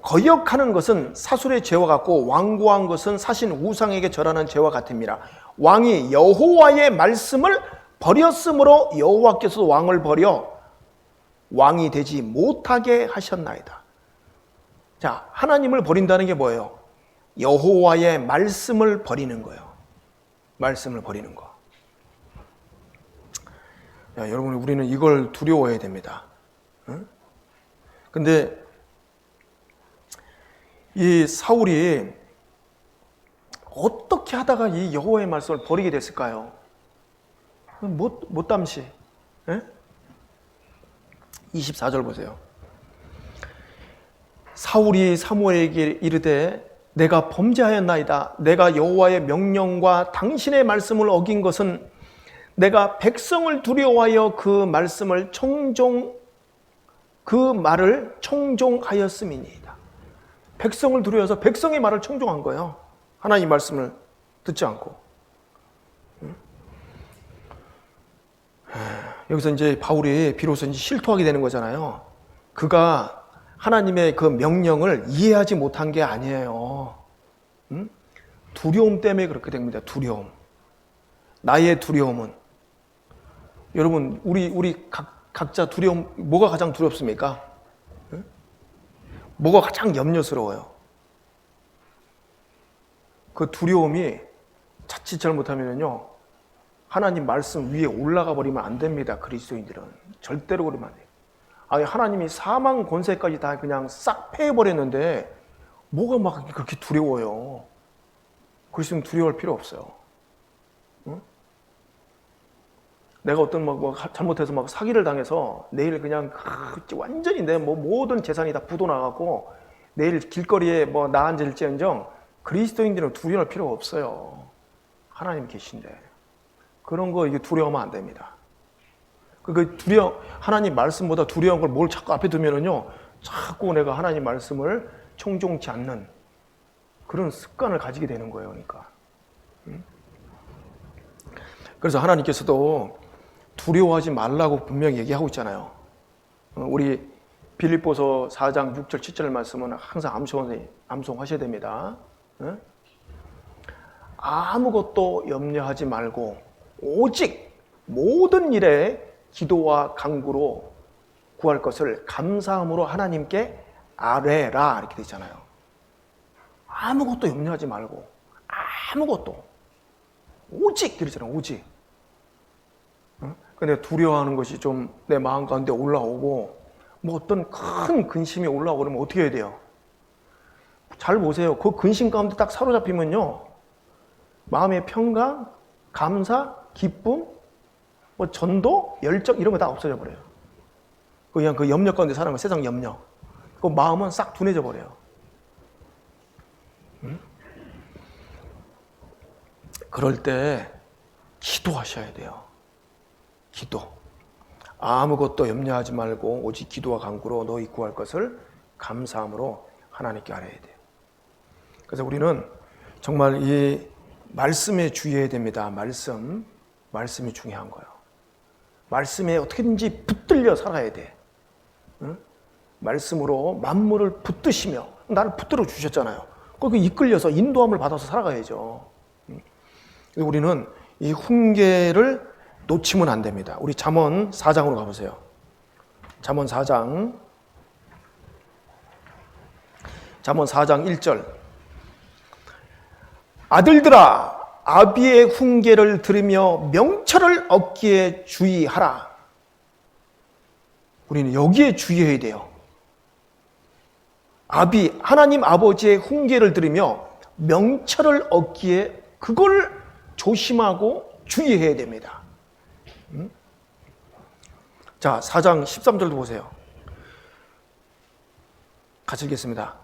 거역하는 것은 사술의 죄와 같고 완고한 것은 사신 우상에게 절하는 죄와 같음이라. 왕이 여호와의 말씀을 버렸으므로 여호와께서도 왕을 버려 왕이 되지 못하게 하셨나이다. 자, 하나님을 버린다는 게 뭐예요? 여호와의 말씀을 버리는 거예요. 말씀을 버리는 거. 야, 여러분, 우리는 이걸 두려워해야 됩니다. 근데 이 사울이 어떻게 하다가 이 여호와의 말씀을 버리게 됐을까요? 못담시. 24절 보세요. 사울이 사무엘에게 이르되 내가 범죄하였나이다. 내가 여호와의 명령과 당신의 말씀을 어긴 것은 내가 백성을 두려워하여 그 말을 청종하였음이니이다. 백성을 두려워해서 백성의 말을 청종한 거예요. 하나님 말씀을 듣지 않고. 여기서 이제 바울이 비로소 이제 실토하게 되는 거잖아요. 그가 하나님의 그 명령을 이해하지 못한 게 아니에요. 두려움 때문에 그렇게 됩니다. 두려움. 나의 두려움은. 여러분, 우리 각자 두려움, 뭐가 가장 두렵습니까? 뭐가 가장 염려스러워요? 그 두려움이 자칫 잘못하면요, 하나님 말씀 위에 올라가 버리면 안 됩니다. 그리스도인들은 절대로 그러면 안 돼요. 아니, 하나님이 사망 권세까지 다 그냥 싹 패해버렸는데 뭐가 막 그렇게 두려워요? 그리스도인 두려워할 필요 없어요. 응? 내가 어떤 잘못해서 막 사기를 당해서 내일 그냥 완전히 내 모든 재산이 다 부도나가고 내일 길거리에 나 앉을지언정 그리스도인들은 두려워할 필요가 없어요. 하나님 계신데. 그런 거 이게 두려워하면 안 됩니다. 하나님 말씀보다 두려운 걸 뭘 자꾸 앞에 두면은요, 자꾸 내가 하나님 말씀을 청종치 않는 그런 습관을 가지게 되는 거예요. 그러니까. 그래서 하나님께서도 두려워하지 말라고 분명히 얘기하고 있잖아요. 우리 빌립보서 4장 6절 7절 말씀은 항상 암송하셔야 됩니다. 아무것도 염려하지 말고 오직 모든 일에 기도와 간구로 구할 것을 감사함으로 하나님께 아뢰라 이렇게 돼 있잖아요. 아무것도 염려하지 말고 아무것도 오직 그러잖아요. 오직. 근데 두려워하는 것이 좀 내 마음 가운데 올라오고 어떤 큰 근심이 올라오고 그러면 어떻게 해야 돼요? 잘 보세요. 그 근심 가운데 딱 사로잡히면요, 마음의 평강, 감사, 기쁨, 전도, 열정 이런 거 다 없어져 버려요. 그냥 그 염려 가운데 사는 거, 세상 염려. 그 마음은 싹 둔해져 버려요. 그럴 때 기도하셔야 돼요. 기도. 아무것도 염려하지 말고 오직 기도와 간구로 너희 구할 것을 감사함으로 하나님께 아뢰야 돼요. 그래서 우리는 정말 이 말씀에 주의해야 됩니다. 말씀이 중요한 거예요. 말씀에 어떻게든지 붙들려 살아야 돼. 응? 말씀으로 만물을 붙드시며, 나를 붙들어 주셨잖아요. 거기 이끌려서 인도함을 받아서 살아가야죠. 우리는 이 훈계를 놓치면 안 됩니다. 우리 잠언 4장으로 가보세요. 잠언 4장 1절. 아들들아, 아비의 훈계를 들으며 명철을 얻기에 주의하라. 우리는 여기에 주의해야 돼요. 하나님 아버지의 훈계를 들으며 명철을 얻기에 그걸 조심하고 주의해야 됩니다. 자, 4장 13절도 보세요. 같이 읽겠습니다.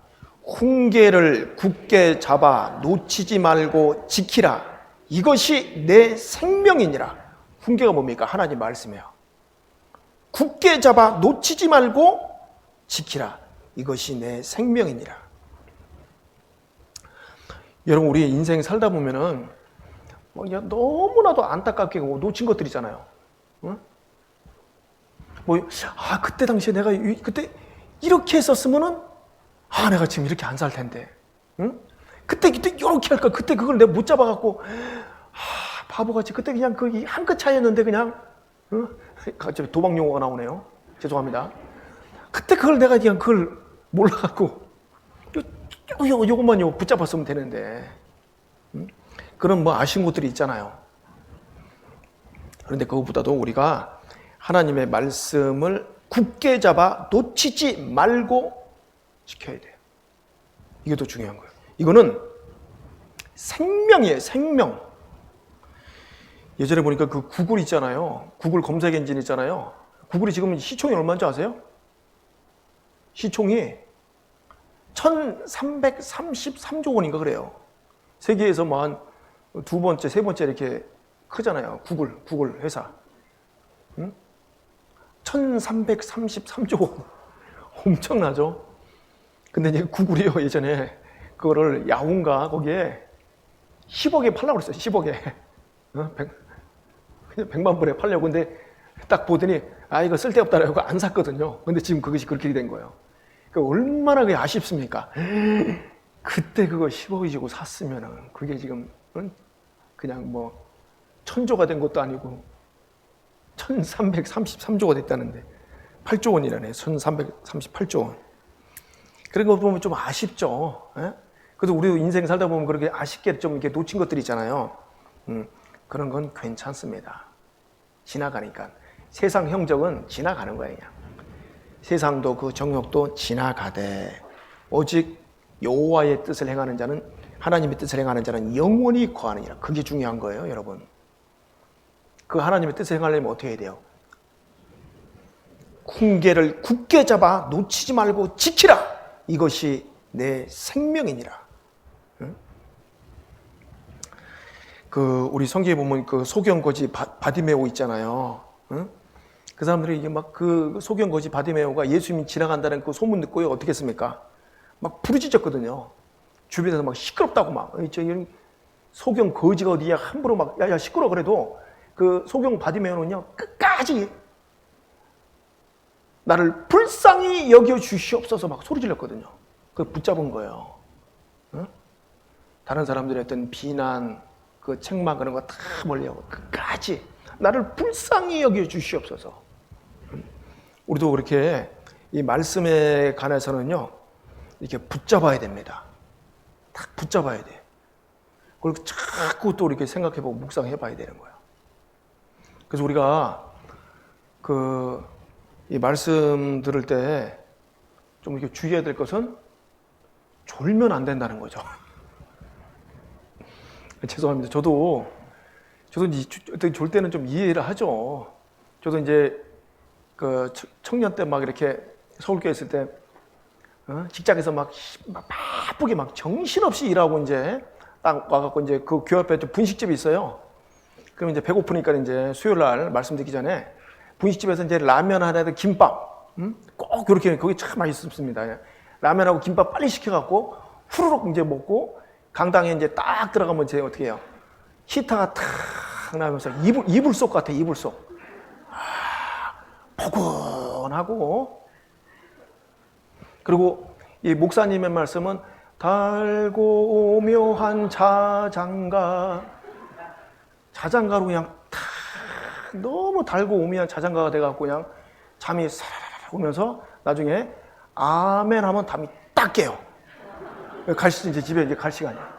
훈계를 굳게 잡아 놓치지 말고 지키라. 이것이 내 생명이니라. 훈계가 뭡니까? 하나님 말씀이에요. 굳게 잡아 놓치지 말고 지키라. 이것이 내 생명이니라. 여러분, 우리 인생 살다 보면은 너무나도 안타깝게 놓친 것들 있잖아요. 응? 그때 당시에 내가 그때 이렇게 했었으면은 내가 지금 이렇게 안 살 텐데. 응? 그때 이렇게 할까? 그때 그걸 내가 못 잡아갖고 바보같이 그때 그냥 그 한 끗 차이였는데 그냥 갑자기 도박 용어가 나오네요. 죄송합니다. 그때 그걸 내가 그냥 그걸 몰라갖고 요것만 붙잡았으면 되는데. 응? 그런 아쉬운 것들이 있잖아요. 그런데 그것보다도 우리가 하나님의 말씀을 굳게 잡아 놓치지 말고 지켜야 돼요. 이게 더 중요한 거예요. 이거는 생명이에요, 생명. 예전에 보니까 그 구글 있잖아요. 구글 검색 엔진 있잖아요. 구글이 지금 시총이 얼마인지 아세요? 시총이 1333조 원인가 그래요. 세계에서 뭐 한 두 번째, 세 번째 이렇게 크잖아요. 구글 회사. 응? 1333조 원. 엄청나죠? 근데 이제 구글이요, 예전에 그거를 야후인가 거기에 10억에 팔라고 그랬어요. 10억에. 그냥 100만 불에 팔려고. 근데 딱 보더니 이거 쓸데없다라고 안 샀거든요. 근데 지금 그것이 그렇게 된 거예요. 그러니까 얼마나 그게 아쉽습니까? 그때 그거 10억이 주고 샀으면은 그게 지금 그냥 뭐 1000조가 된 것도 아니고 1333조가 됐다는데 8조 원이라네. 1338조 원. 그런 거 보면 좀 아쉽죠. 예? 그래서 우리도 인생 살다 보면 그렇게 아쉽게 좀 이렇게 놓친 것들이 있잖아요. 그런 건 괜찮습니다. 지나가니까. 세상 형적은 지나가는 거예요, 그냥. 세상도 그 정욕도 지나가되 오직 여호와의 뜻을 행하는 자는, 하나님의 뜻을 행하는 자는 영원히 거하느니라. 그게 중요한 거예요, 여러분. 그 하나님의 뜻을 행하려면 어떻게 해야 돼요? 훈계를 굳게 잡아 놓치지 말고 지키라. 이것이 내 생명이니라. 응? 그 우리 성경에 보면 그 소경거지 바디메오 있잖아요. 응? 그 사람들이 이게 막 그 소경거지 바디메오가 예수님이 지나간다는 그 소문 듣고요, 어떻게 했습니까? 막 부르짖었거든요. 주변에서 막 시끄럽다고 막, 저기 소경거지가 어디야, 함부로 막 야야 시끄러. 그래도 그 소경 바디메오는요, 끝까지 나를 불쌍히 여겨 주시옵소서 막 소리 질렀거든요. 그 붙잡은 거예요. 응? 다른 사람들의 어떤 비난, 그 책망 그런 거 다 멀리하고 끝까지 나를 불쌍히 여겨 주시옵소서. 우리도 그렇게 이 말씀에 관해서는요, 이렇게 붙잡아야 됩니다. 딱 붙잡아야 돼. 그리고 자꾸 또 이렇게 생각해보고 묵상해봐야 되는 거예요. 그래서 우리가 이 말씀 들을 때 좀 이렇게 주의해야 될 것은 졸면 안 된다는 거죠. 죄송합니다. 저도 이제 졸 때는 좀 이해를 하죠. 저도 이제 그 청년 때 막 이렇게 서울교회 있을 때 직장에서 막 바쁘게 막 정신없이 일하고 이제 딱 와갖고 이제 그 교회 앞에 분식집이 있어요. 그럼 이제 배고프니까 이제 수요일 날 말씀 듣기 전에 분식집에서 이제 라면 하나에 김밥, 꼭 그렇게 거기 참 맛있습니다. 라면하고 김밥 빨리 시켜갖고 후루룩 이제 먹고 강당에 이제 딱 들어가면 이제 어떻게 해요? 히타가 탁 나면서 이불 속 같아, 이불 속. 포근하고. 그리고 이 목사님의 말씀은 달고 묘한 자장가로 그냥 탁 너무 달고 오묘한 자장가가 돼갖고 그냥 잠이 사라라라 오면서 나중에 아멘 하면 잠이 딱 깨요. 이제 집에 이제 갈 시간이야.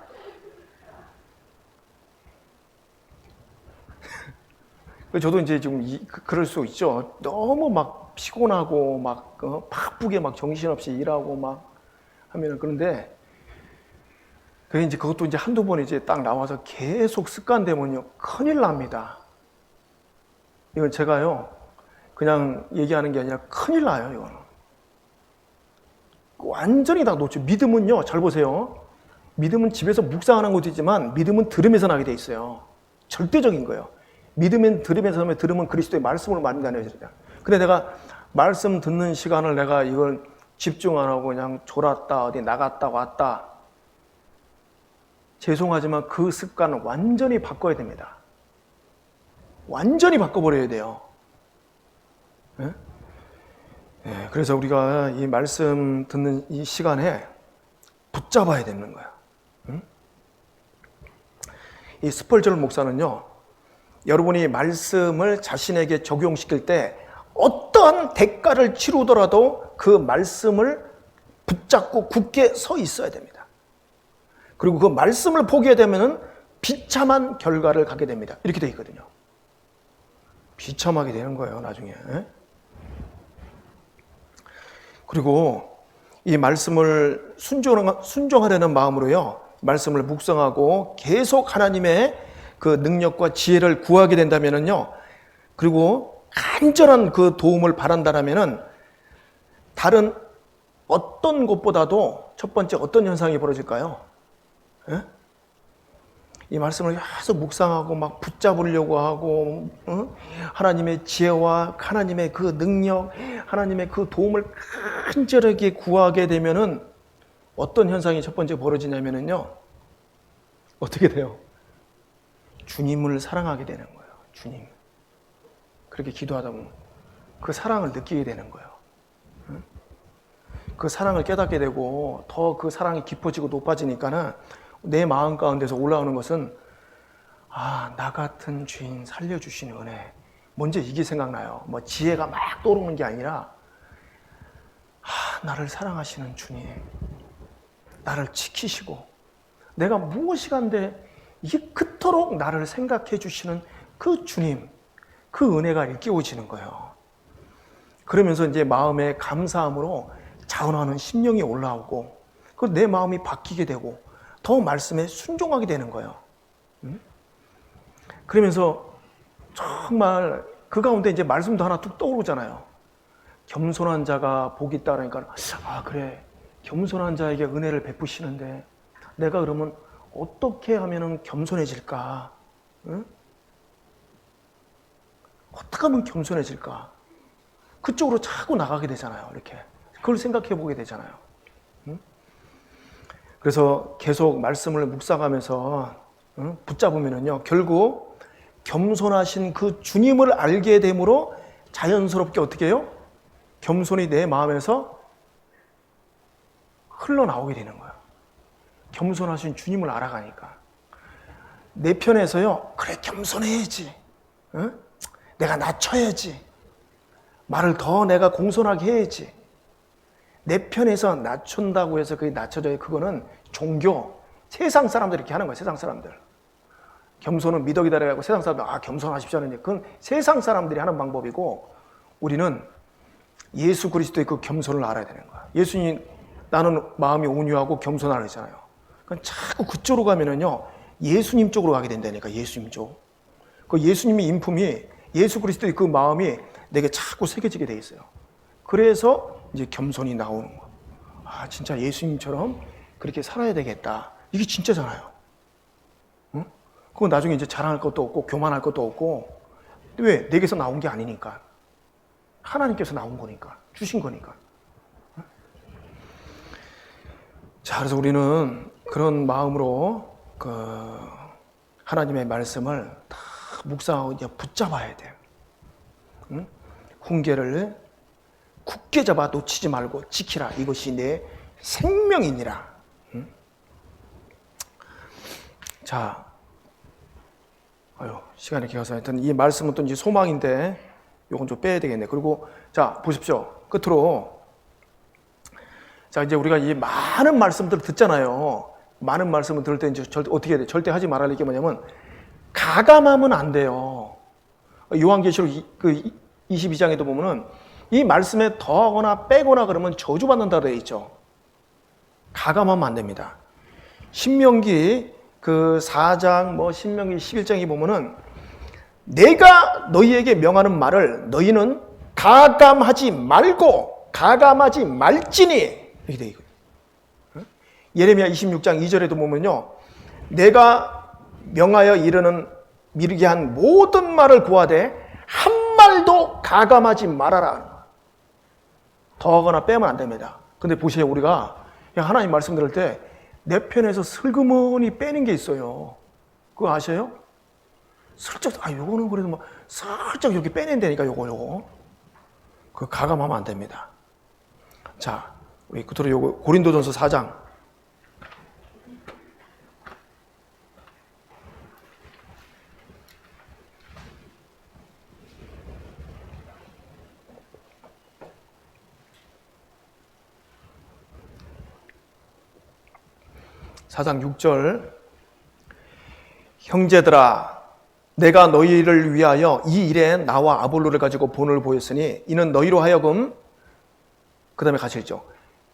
저도 이제 좀 그럴 수 있죠. 너무 막 피곤하고 막 바쁘게 막 정신없이 일하고 막 하면은. 그런데 그게 이제 그것도 이제 한두 번 이제 딱 나와서 계속 습관되면요, 큰일 납니다. 이건 제가요, 그냥 얘기하는 게 아니라 큰일 나요, 이거는. 완전히 다 놓쳐. 믿음은요, 잘 보세요. 믿음은 집에서 묵상하는 것도 있지만 믿음은 들으면서 나게 돼 있어요. 절대적인 거예요. 믿음은 들으면서 하면 들으면 그리스도의 말씀으로 말한다는 거죠. 근데 내가 말씀 듣는 시간을 내가 이걸 집중 안 하고 그냥 졸았다, 어디 나갔다 왔다. 죄송하지만 그 습관을 완전히 바꿔야 됩니다. 완전히 바꿔버려야 돼요. 네? 네, 그래서 우리가 이 말씀 듣는 이 시간에 붙잡아야 되는 거야. 응? 이 스펄전 목사는요, 여러분이 말씀을 자신에게 적용시킬 때 어떠한 대가를 치르더라도 그 말씀을 붙잡고 굳게 서 있어야 됩니다. 그리고 그 말씀을 포기하게 되면 비참한 결과를 갖게 됩니다. 이렇게 되어 있거든요. 비참하게 되는 거예요, 나중에. 그리고 이 말씀을 순종하려는 마음으로요, 말씀을 묵상하고 계속 하나님의 그 능력과 지혜를 구하게 된다면은요, 그리고 간절한 그 도움을 바란다라면은 다른 어떤 것보다도 첫 번째 어떤 현상이 벌어질까요? 예? 이 말씀을 계속 묵상하고 막 붙잡으려고 하고, 하나님의 지혜와 하나님의 그 능력, 하나님의 그 도움을 간절하게 구하게 되면은 어떤 현상이 첫 번째 벌어지냐면은요, 어떻게 돼요? 주님을 사랑하게 되는 거예요. 주님. 그렇게 기도하다 보면 그 사랑을 느끼게 되는 거예요. 그 사랑을 깨닫게 되고 더 그 사랑이 깊어지고 높아지니까는 내 마음 가운데서 올라오는 것은 나 같은 주인 살려주시는 은혜. 먼저 이게 생각나요. 뭐 지혜가 막 떠오르는 게 아니라 나를 사랑하시는 주님, 나를 지키시고 내가 무엇이 간데 이게 그토록 나를 생각해 주시는 그 주님, 그 은혜가 일깨워지는 거예요. 그러면서 이제 마음의 감사함으로 자원하는 심령이 올라오고 내 마음이 바뀌게 되고 더 말씀에 순종하게 되는 거예요. 그러면서 정말 그 가운데 이제 말씀도 하나 뚝 떠오르잖아요. 겸손한 자가 복이 있다 그러니까 그래, 겸손한 자에게 은혜를 베푸시는데 내가 그러면 어떻게 하면 겸손해질까? 어떻게 하면 겸손해질까? 그쪽으로 자꾸 나가게 되잖아요. 이렇게 그걸 생각해 보게 되잖아요. 그래서 계속 말씀을 묵상하면서 붙잡으면은요, 결국 겸손하신 그 주님을 알게 되므로 자연스럽게 어떻게 해요? 겸손이 내 마음에서 흘러나오게 되는 거예요. 겸손하신 주님을 알아가니까 내 편에서요, 그래 겸손해야지, 내가 낮춰야지, 말을 더 내가 공손하게 해야지. 내 편에서 낮춘다고 해서 그게 낮춰져요. 그거는 종교, 세상 사람들이 이렇게 하는 거예요. 세상 사람들. 겸손은 미덕이다 그래가지고 세상 사람들 겸손하십시오 하는데 그건 세상 사람들이 하는 방법이고, 우리는 예수 그리스도의 그 겸손을 알아야 되는 거야. 예수님, 나는 마음이 온유하고 겸손하라 했잖아요. 그러니까 자꾸 그쪽으로 가면은요, 예수님 쪽으로 가게 된다니까. 예수님 쪽. 그 예수님의 인품이, 예수 그리스도의 그 마음이 내게 자꾸 새겨지게 돼 있어요. 그래서 이제 겸손이 나오는 거. 진짜 예수님처럼 그렇게 살아야 되겠다. 이게 진짜잖아요. 응? 그건 나중에 이제 자랑할 것도 없고 교만할 것도 없고. 왜? 내게서 나온 게 아니니까. 하나님께서 나온 거니까. 주신 거니까. 응? 자, 그래서 우리는 그런 마음으로 그 하나님의 말씀을 다 묵상하고 이제 붙잡아야 돼요. 응? 훈계를 굳게 잡아 놓치지 말고 지키라. 이것이 내 생명이니라. 응? 자, 시간이 길어서 하여튼 이 말씀은 또 이제 소망인데 요건 좀 빼야 되겠네. 그리고 자, 보십시오. 끝으로 자, 이제 우리가 이 많은 말씀들을 듣잖아요. 많은 말씀을 들을 때 이제 어떻게 해야 돼? 절대 하지 말아야 할 게 뭐냐면 가감하면 안 돼요. 요한계시록 그 22장에도 보면은 이 말씀에 더하거나 빼거나 그러면 저주받는다 되어 있죠. 가감하면 안 됩니다. 신명기 그 4장 신명기 11장에 보면은 내가 너희에게 명하는 말을 너희는 가감하지 말고 가감하지 말지니 이렇게 되어 있거든요. 예레미야 26장 2절에도 보면요, 내가 명하여 미르게 한 모든 말을 구하되 한 말도 가감하지 말아라. 더하거나 빼면 안 됩니다. 근데 보세요, 우리가 하나님 말씀 들을 때 내 편에서 슬그머니 빼는 게 있어요. 그거 아셔요? 슬쩍, 요거는 그래도 살짝 이렇게 빼낸다니까, 요거. 그거 가감하면 안 됩니다. 자, 우리 끝으로 요거 고린도전서 4장. 사장 6절. 형제들아, 내가 너희를 위하여 이 일에 나와 아볼로를 가지고 본을 보였으니 이는 너희로 하여금, 그 다음에 같이 읽죠,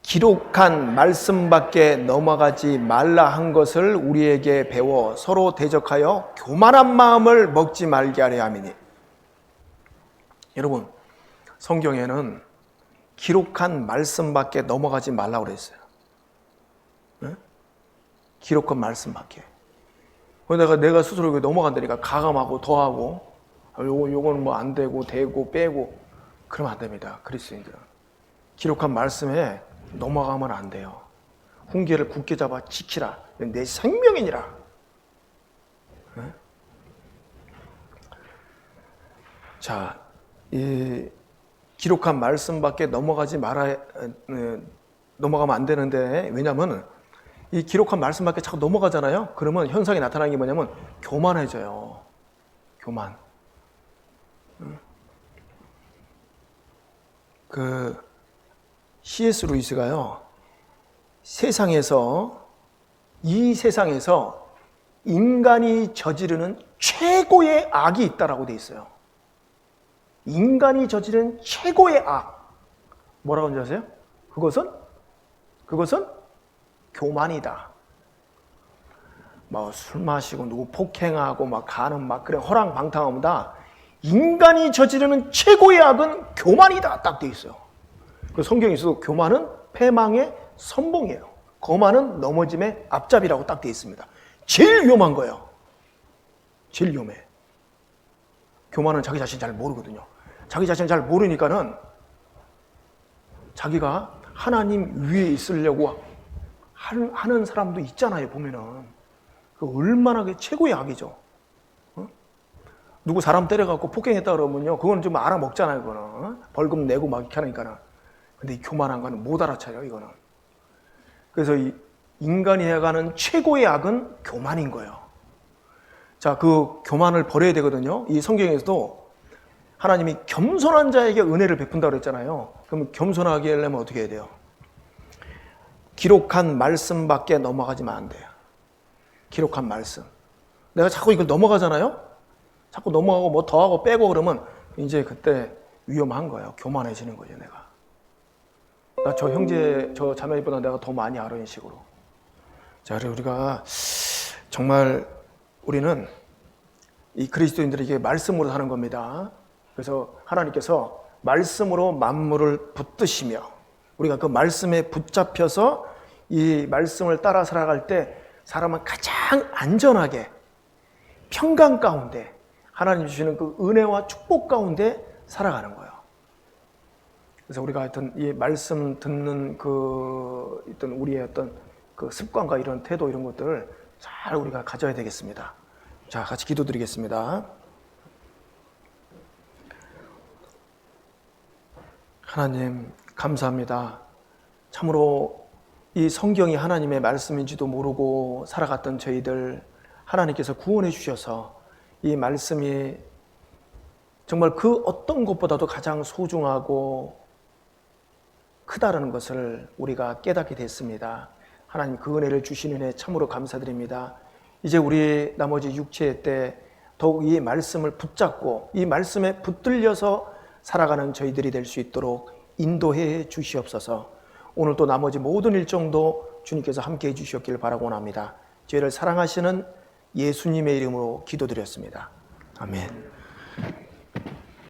기록한 말씀밖에 넘어가지 말라 한 것을 우리에게 배워 서로 대적하여 교만한 마음을 먹지 말게 하려 함이니. 여러분, 성경에는 기록한 말씀밖에 넘어가지 말라고 그랬어요. 네? 기록한 말씀밖에. 내가 스스로 넘어간다니까 가감하고 더하고 요거는 뭐 안 되고 대고 빼고 그러면 안 됩니다. 그리스도인들은 기록한 말씀에 넘어가면 안 돼요. 훈계를 굳게 잡아 지키라. 내 생명이니라. 네? 자, 이 기록한 말씀밖에 넘어가면 안 되는데, 왜냐하면 이 기록한 말씀밖에 자꾸 넘어가잖아요. 그러면 현상이 나타나는 게 뭐냐면 교만해져요. 교만. C.S. 루이스가요, 이 세상에서 인간이 저지르는 최고의 악이 있다라고 돼 있어요. 인간이 저지른 최고의 악. 뭐라고 하는지 아세요? 그것은 교만이다. 술 마시고 누구 폭행하고 가는 그래 허랑방탕함보다 인간이 저지르는 최고의 악은 교만이다. 딱 돼 있어요. 그 성경에서도 교만은 패망의 선봉이에요. 거만은 넘어짐의 앞잡이라고 딱 돼 있습니다. 제일 위험한 거예요. 제일 위험해. 교만은 자기 자신 잘 모르거든요. 자기 자신 잘 모르니까는 자기가 하나님 위에 있으려고 하는 사람도 있잖아요, 보면은. 그 얼마나 최고의 악이죠. 누구 사람 때려갖고 폭행했다 그러면요, 그건 좀 알아먹잖아요, 그거는. 벌금 내고 막 이렇게 하니까는. 근데 이 교만한 거는 못 알아차려요, 이거는. 그래서 이 인간이 해가는 최고의 악은 교만인 거예요. 자, 그 교만을 버려야 되거든요. 이 성경에서도 하나님이 겸손한 자에게 은혜를 베푼다고 그랬잖아요. 그럼 겸손하게 하려면 어떻게 해야 돼요? 기록한 말씀밖에 넘어가지면 안 돼요. 기록한 말씀. 내가 자꾸 이걸 넘어가잖아요. 자꾸 넘어가고 뭐 더하고 빼고 그러면 이제 그때 위험한 거예요. 교만해지는 거죠, 내가. 저 형제, 저 자매보다 내가 더 많이 알아, 이런 식으로. 자, 우리가 정말 우리는 이 그리스도인들에게 말씀으로 사는 겁니다. 그래서 하나님께서 말씀으로 만물을 붙드시며 우리가 그 말씀에 붙잡혀서 이 말씀을 따라 살아갈 때 사람은 가장 안전하게 평강 가운데 하나님 주시는 그 은혜와 축복 가운데 살아가는 거예요. 그래서 우리가 하여튼 이 말씀 듣는 우리의 어떤 그 습관과 이런 태도 이런 것들을 잘 우리가 가져야 되겠습니다. 자, 같이 기도드리겠습니다. 하나님 감사합니다. 참으로 이 성경이 하나님의 말씀인지도 모르고 살아갔던 저희들 하나님께서 구원해 주셔서 이 말씀이 정말 그 어떤 것보다도 가장 소중하고 크다라는 것을 우리가 깨닫게 됐습니다. 하나님 그 은혜를 주시는 애 참으로 감사드립니다. 이제 우리 나머지 육체의 때 더욱 이 말씀을 붙잡고 이 말씀에 붙들려서 살아가는 저희들이 될 수 있도록 인도해 주시옵소서. 오늘 또 나머지 모든 일정도 주님께서 함께해 주시옵기를 바라고 원합니다. 저희를 사랑하시는 예수님의 이름으로 기도드렸습니다. 아멘.